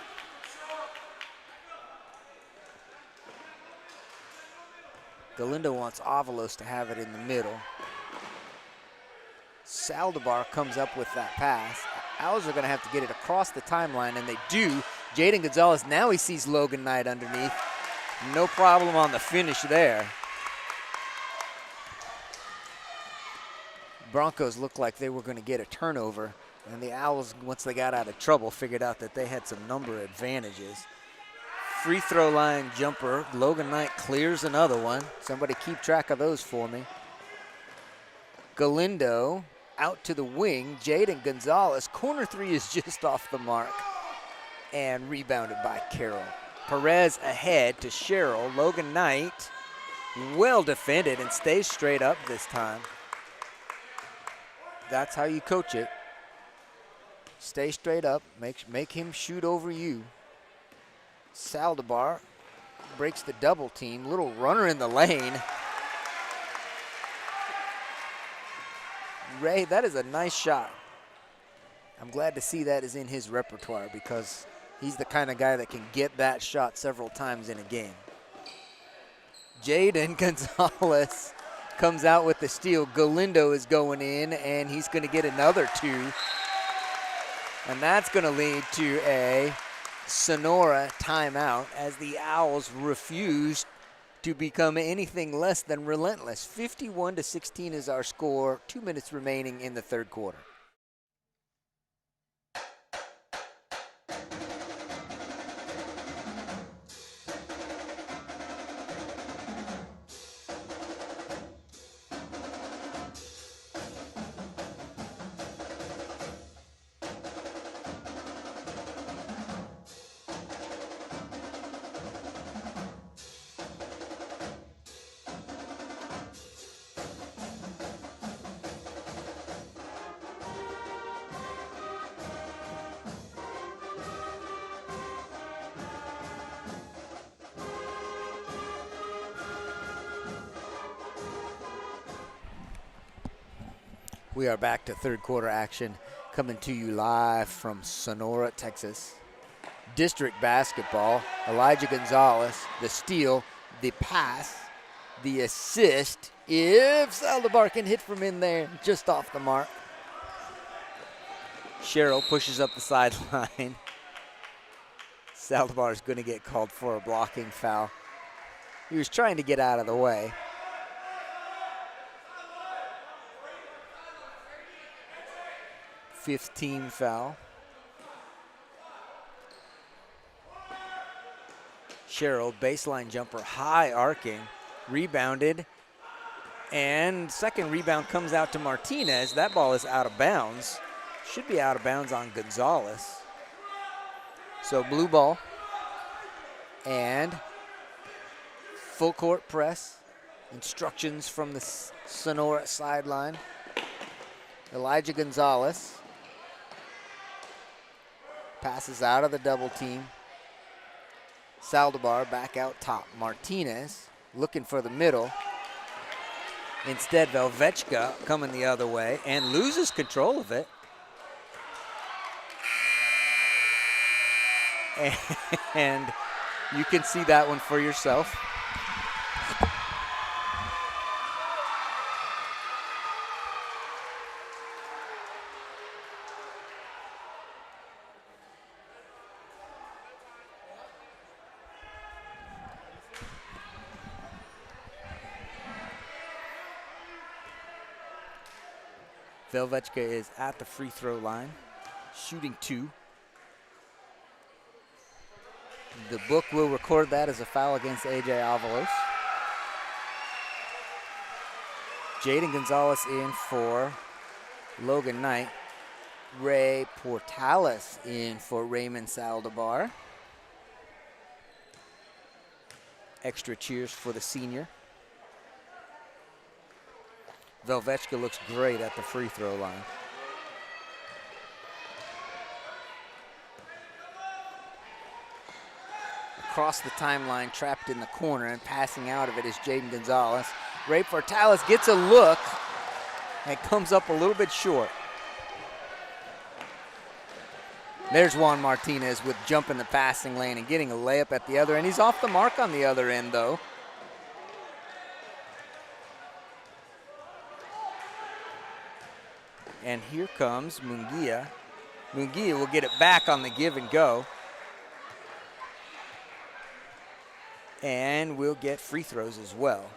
Galindo wants Avalos to have it in the middle. Saldivar comes up with that pass. Owls are going to have to get it across the timeline, and they do. Jaden Gonzalez, now he sees Logan Knight underneath. No problem on the finish there. Broncos looked like they were going to get a turnover. And the Owls, once they got out of trouble, figured out that they had some number advantages. Free throw line jumper. Logan Knight clears another one. Somebody keep track of those for me. Galindo out to the wing. Jaden Gonzalez. Corner three is just off the mark. And rebounded by Carroll. Perez ahead to Sherrill. Logan Knight, well defended and stays straight up this time. That's how you coach it. Stay straight up, make him shoot over you. Saldivar breaks the double team. Little runner in the lane. Ray, that is a nice shot. I'm glad to see that is in his repertoire because he's the kind of guy that can get that shot several times in a game. Jaden Gonzalez comes out with the steal. Galindo is going in, and he's going to get another two. And that's going to lead to a Sonora timeout as the Owls refuse to become anything less than relentless. 51-16 is our score. 2 minutes remaining in the third quarter. We are back to third quarter action, coming to you live from Sonora, Texas. District basketball. Elijah Gonzalez, the steal, the pass, the assist. If Saldivar can hit from in there, just off the mark. Sherrill pushes up the sideline. Saldivar is going to get called for a blocking foul. He was trying to get out of the way. Fifth team foul. Sherrill, baseline jumper, high arcing, rebounded, and second rebound comes out to Martinez. That ball is out of bounds. Should be out of bounds on Gonzalez. So blue ball and full court press. Instructions from the Sonora sideline. Elijah Gonzalez passes out of the double team. Saldivar back out top. Martinez looking for the middle. Instead, Velvechka coming the other way and loses control of it. And you can see that one for yourself. Velvechka is at the free throw line, shooting two. The book will record that as a foul against A.J. Avalos. Jaden Gonzalez in for Logan Knight. Ray Portales in for Raymond Saldivar. Extra cheers for the senior. Velvechka looks great at the free throw line. Across the timeline, trapped in the corner, and passing out of it is Jaden Gonzalez. Ray Portales gets a look and comes up a little bit short. There's Juan Martinez with jump in the passing lane and getting a layup at the other end. He's off the mark on the other end, though. And here comes Munguia. Munguia will get it back on the give and go. And we'll get free throws as well.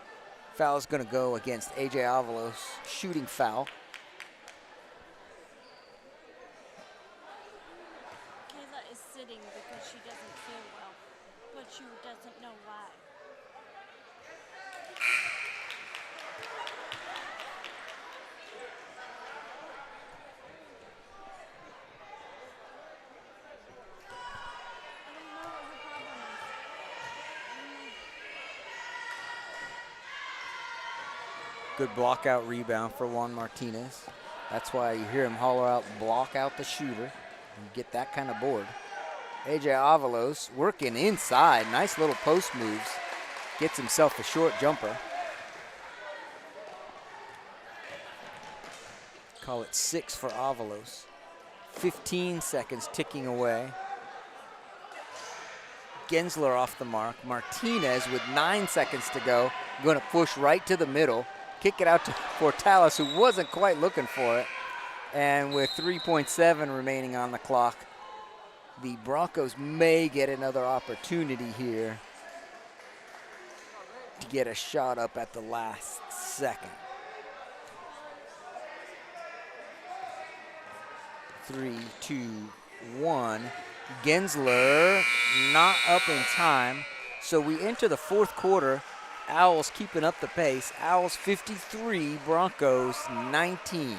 Foul is going to go against A.J. Avalos, shooting foul. Kayla is sitting because she doesn't feel well, but No, why? I don't know what the problem is. Good block out rebound for Juan Martinez. That's why you hear him holler out, block out the shooter, and get that kind of board. AJ Avalos working inside. Nice little post moves. Gets himself a short jumper. Call it 6 for Avalos. 15 seconds ticking away. Gensler off the mark. Martinez with 9 seconds to go. Going to push right to the middle. Kick it out to Portales, who wasn't quite looking for it. And with 3.7 remaining on the clock, the Broncos may get another opportunity here to get a shot up at the last second. 3, 2, 1. Gensler not up in time. So we enter the fourth quarter. Owls keeping up the pace. Owls 53, Broncos 19.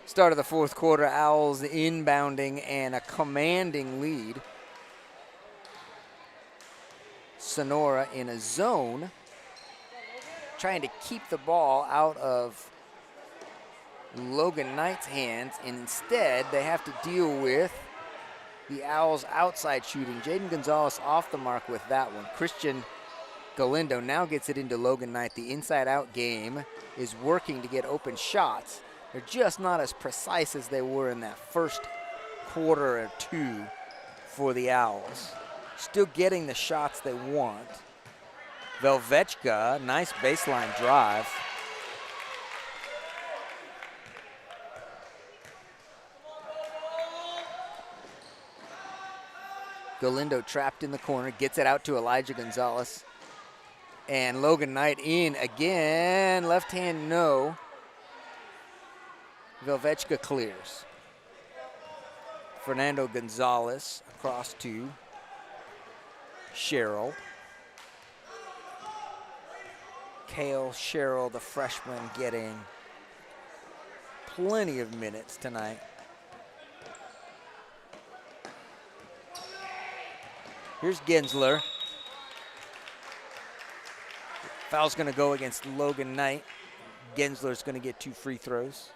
Start of the fourth quarter, Owls inbounding and a commanding lead. Sonora in a zone, trying to keep the ball out of Logan Knight's hands, and instead they have to deal with the Owls' outside shooting. Jaden Gonzalez off the mark with that one. Christian Galindo now gets it into Logan Knight. The inside-out game is working to get open shots. They're just not as precise as they were in that first quarter or two for the Owls. Still getting the shots they want. Velvechka, nice baseline drive. Galindo trapped in the corner, gets it out to Elijah Gonzalez. And Logan Knight in again, left hand no. Velvechka clears. Fernando Gonzalez across to Sherrill. Cale Sherrill, the freshman, getting plenty of minutes tonight. Here's Gensler. Foul's going to go against Logan Knight. Gensler's going to get 2 free throws.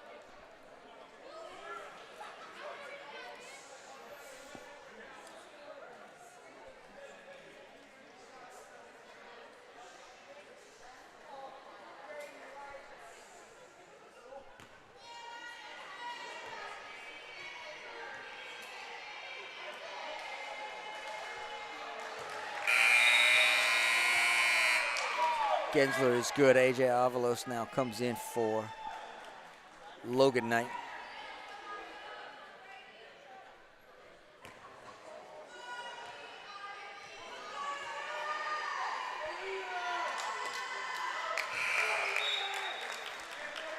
Gensler is good. AJ Avalos now comes in for Logan Knight.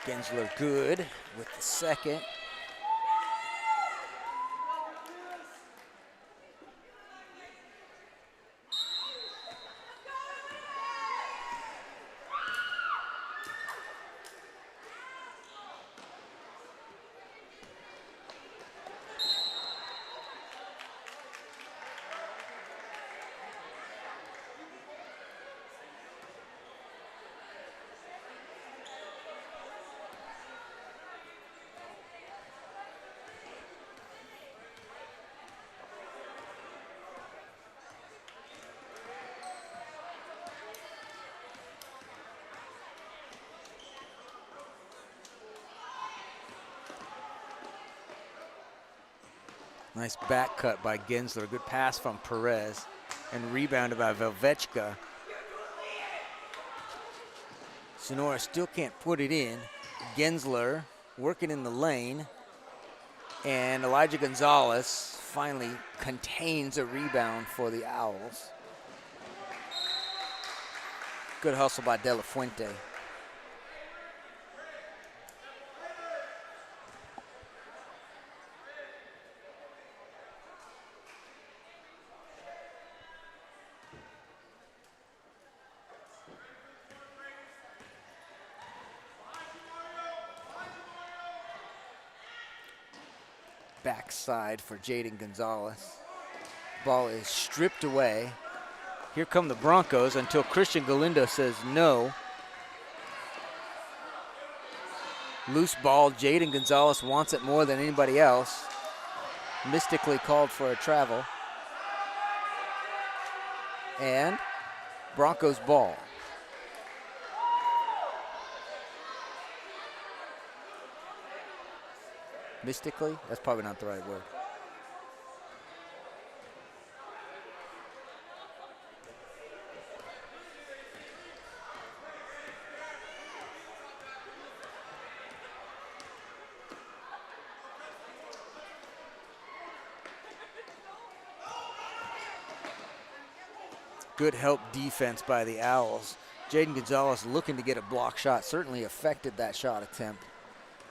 Gensler good with the second. Nice back cut by Gensler. Good pass from Perez. And rebounded by Velvechka. Sonora still can't put it in. Gensler working in the lane. And Elijah Gonzalez finally contains a rebound for the Owls. Good hustle by De La Fuente. Backside for Jaden Gonzalez. Ball is stripped away. Here come the Broncos until Christian Galindo says no. Loose ball. Jaden Gonzalez wants it more than anybody else. Mystically called for a travel. And Broncos ball. Mystically? That's probably not the right word. Good help defense by the Owls. Jaden Gonzalez looking to get a block shot. Certainly affected that shot attempt.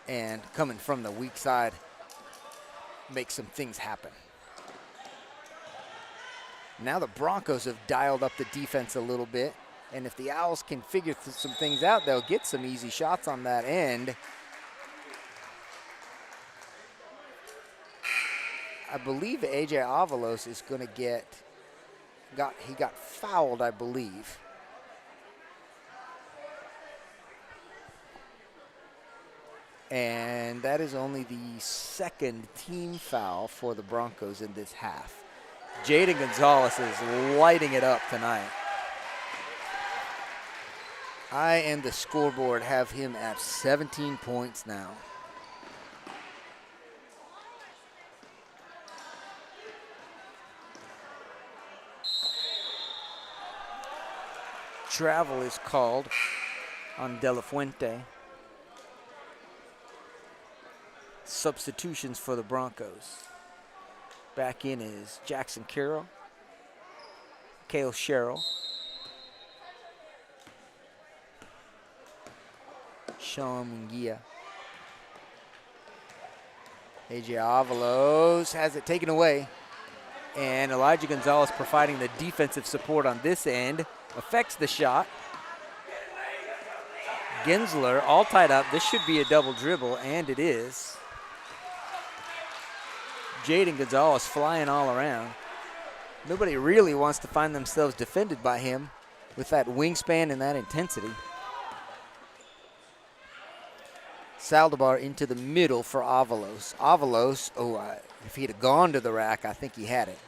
And coming from the weak side makes some things happen. Now the Broncos have dialed up the defense a little bit. And if the Owls can figure some things out, they'll get some easy shots on that end. I believe AJ Avalos is going to he got fouled, I believe. And that is only the second team foul for the Broncos in this half. Jaden Gonzalez is lighting it up tonight. I and the scoreboard have him at 17 points now. Travel is called on De La Fuente. Substitutions for the Broncos. Back in is Jackson Carroll, Cale Sherrill, Sean Munguia. AJ Avalos has it taken away. And Elijah Gonzalez providing the defensive support on this end. Affects the shot. Gensler all tied up. This should be a double dribble, and it is. Jaden Gonzalez flying all around. Nobody really wants to find themselves defended by him with that wingspan and that intensity. Saldivar into the middle for Avalos. Avalos, if he'd have gone to the rack, I think he had it.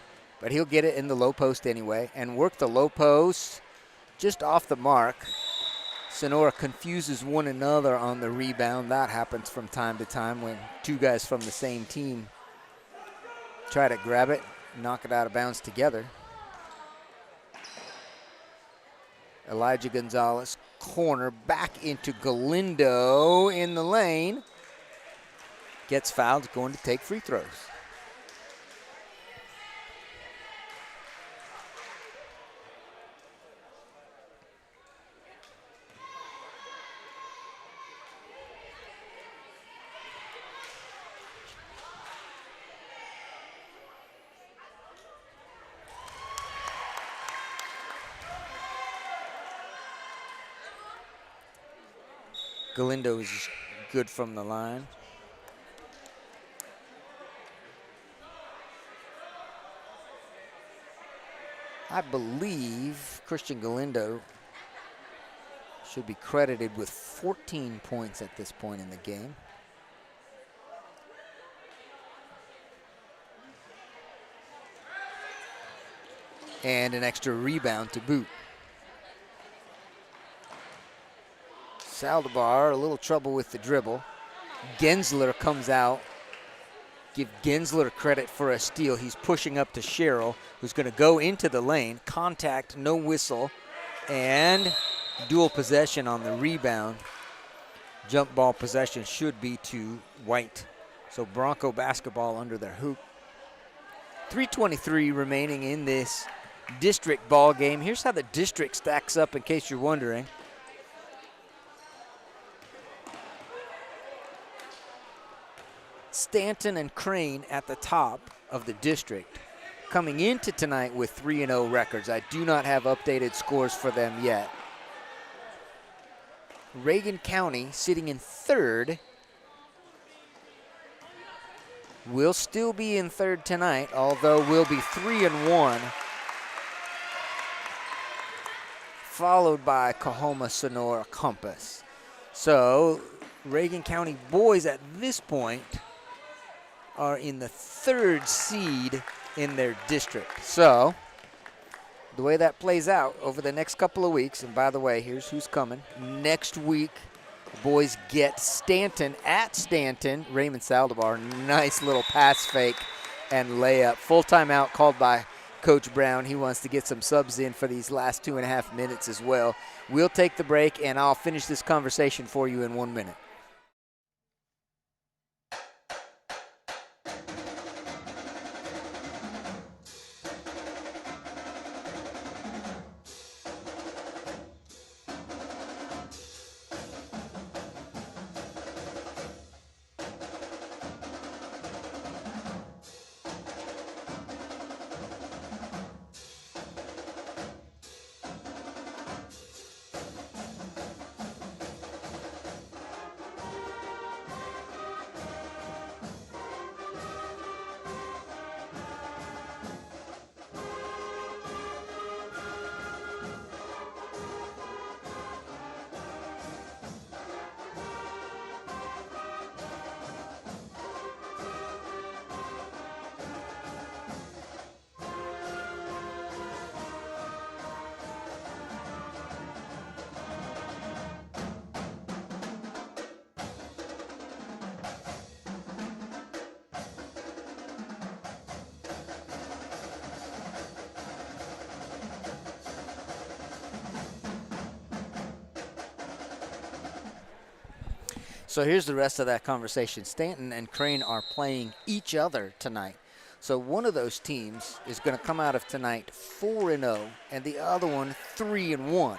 But he'll get it in the low post anyway and work the low post just off the mark. Sonora confuses one another on the rebound. That happens from time to time when two guys from the same team try to grab it, knock it out of bounds together. Elijah Gonzalez, corner back into Galindo in the lane. Gets fouled, going to take free throws. Galindo is good from the line. I believe Christian Galindo should be credited with 14 points at this point in the game. And an extra rebound to boot. Saldivar, a little trouble with the dribble. Gensler comes out, Give Gensler credit for a steal. He's pushing up to Sherrill, who's going to go into the lane. Contact, no whistle, and dual possession on the rebound. Jump ball possession should be to White. So Bronco basketball under their hoop. 3:23 remaining in this district ball game. Here's how the district stacks up in case you're wondering. Stanton and Crane at the top of the district, coming into tonight with 3-0 records. I do not have updated scores for them yet. Reagan County sitting in third. Will still be in third tonight, although will be 3-1. Followed by Coahoma, Sonora, Compass. So Reagan County boys at this point are in the third seed in their district. So the way that plays out over the next couple of weeks, and by the way, here's who's coming. Next week, the boys get Stanton at Stanton. Raymond Saldivar, nice little pass fake and layup. Full timeout called by Coach Brown. He wants to get some subs in for these last 2.5 minutes as well. We'll take the break, and I'll finish this conversation for you in 1 minute. So here's the rest of that conversation. Stanton and Crane are playing each other tonight. So one of those teams is going to come out of tonight 4-0, and the other one 3-1.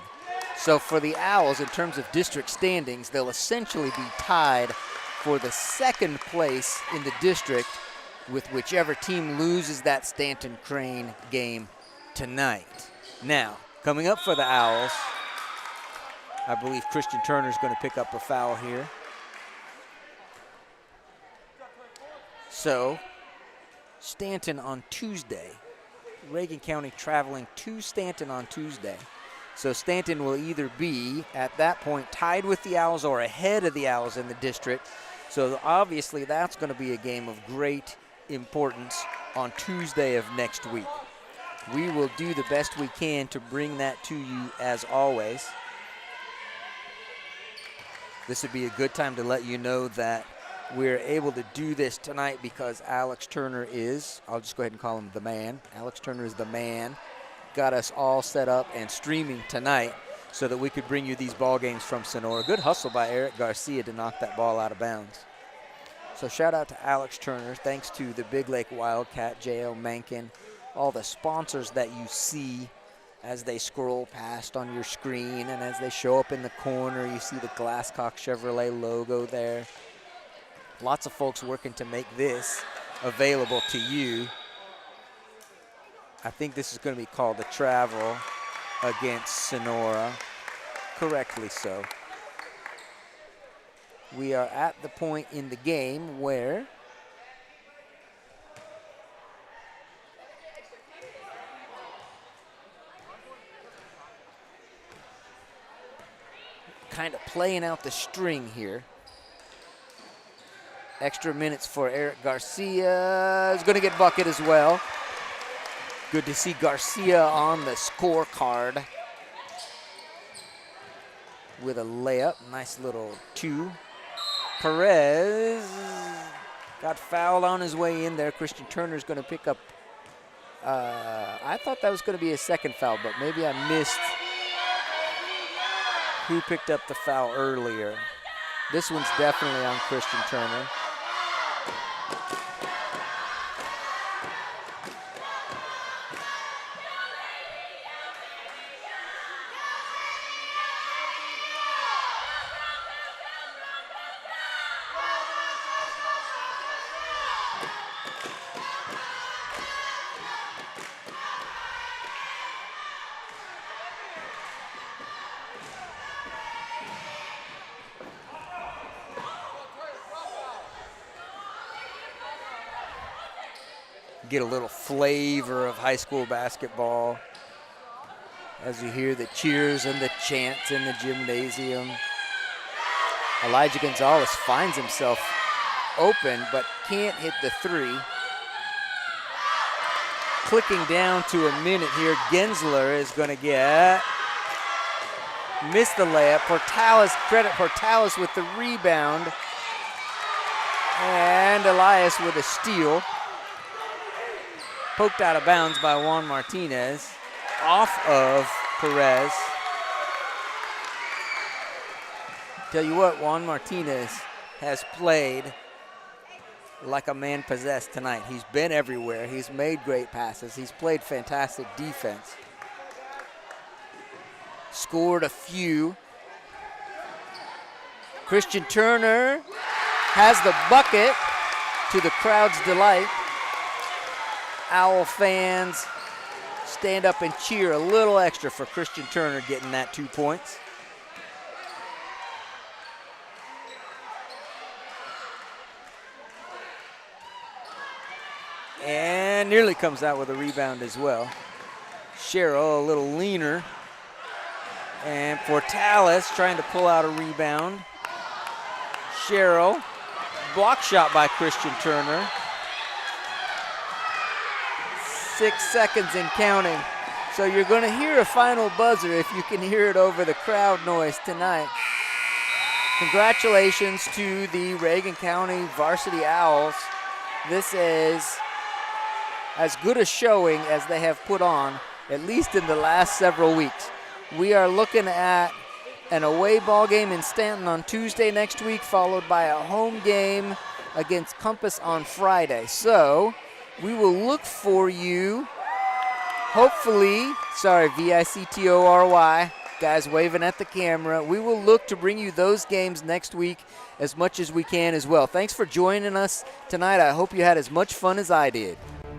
So for the Owls, in terms of district standings, they'll essentially be tied for the second place in the district with whichever team loses that Stanton-Crane game tonight. Now, coming up for the Owls, I believe Christian Turner's going to pick up a foul here. So, Stanton on Tuesday. Reagan County traveling to Stanton on Tuesday. So Stanton will either be, at that point, tied with the Owls or ahead of the Owls in the district. So obviously that's going to be a game of great importance on Tuesday of next week. We will do the best we can to bring that to you as always. This would be a good time to let you know that we're able to do this tonight because Alex Turner is, I'll just go ahead and call him the man. Alex Turner is the man. Got us all set up and streaming tonight so that we could bring you these ball games from Sonora. Good hustle by Eric Garcia to knock that ball out of bounds. So shout out to Alex Turner. Thanks to the Big Lake Wildcat, J.L. Mankin, all the sponsors that you see as they scroll past on your screen and as they show up in the corner. You see the Glasscock Chevrolet logo there. Lots of folks working to make this available to you. I think this is going to be called the travel against Sonora. Correctly so. We are at the point in the game where kind of playing out the string here. Extra minutes for Eric Garcia. Is going to get bucket as well. Good to see Garcia on the scorecard with a layup. Nice little two. Perez got fouled on his way in there. Christian Turner's going to pick up. I thought that was going to be a second foul, but maybe I missed who picked up the foul earlier. This one's definitely on Christian Turner. Get a little flavor of high school basketball as you hear the cheers and the chants in the gymnasium. Elijah Gonzalez finds himself open but can't hit the three. Clicking down to a minute here, Gensler is going to missed the layup. Portales, credit Portales with the rebound. And Elias with a steal. Poked out of bounds by Juan Martinez, off of Perez. Tell you what, Juan Martinez has played like a man possessed tonight. He's been everywhere. He's made great passes. He's played fantastic defense. Scored a few. Christian Turner has the bucket to the crowd's delight. Owl fans stand up and cheer a little extra for Christian Turner getting that 2 points. And nearly comes out with a rebound as well. Cheryl a little leaner. And Portales trying to pull out a rebound. Cheryl, block shot by Christian Turner. 6 seconds and counting. So you're going to hear a final buzzer if you can hear it over the crowd noise tonight. Congratulations to the Reagan County Varsity Owls. This is as good a showing as they have put on, at least in the last several weeks. We are looking at an away ball game in Stanton on Tuesday next week, followed by a home game against Compass on Friday. So we will look for you, hopefully, VICTORY, guys waving at the camera. We will look to bring you those games next week as much as we can as well. Thanks for joining us tonight. I hope you had as much fun as I did.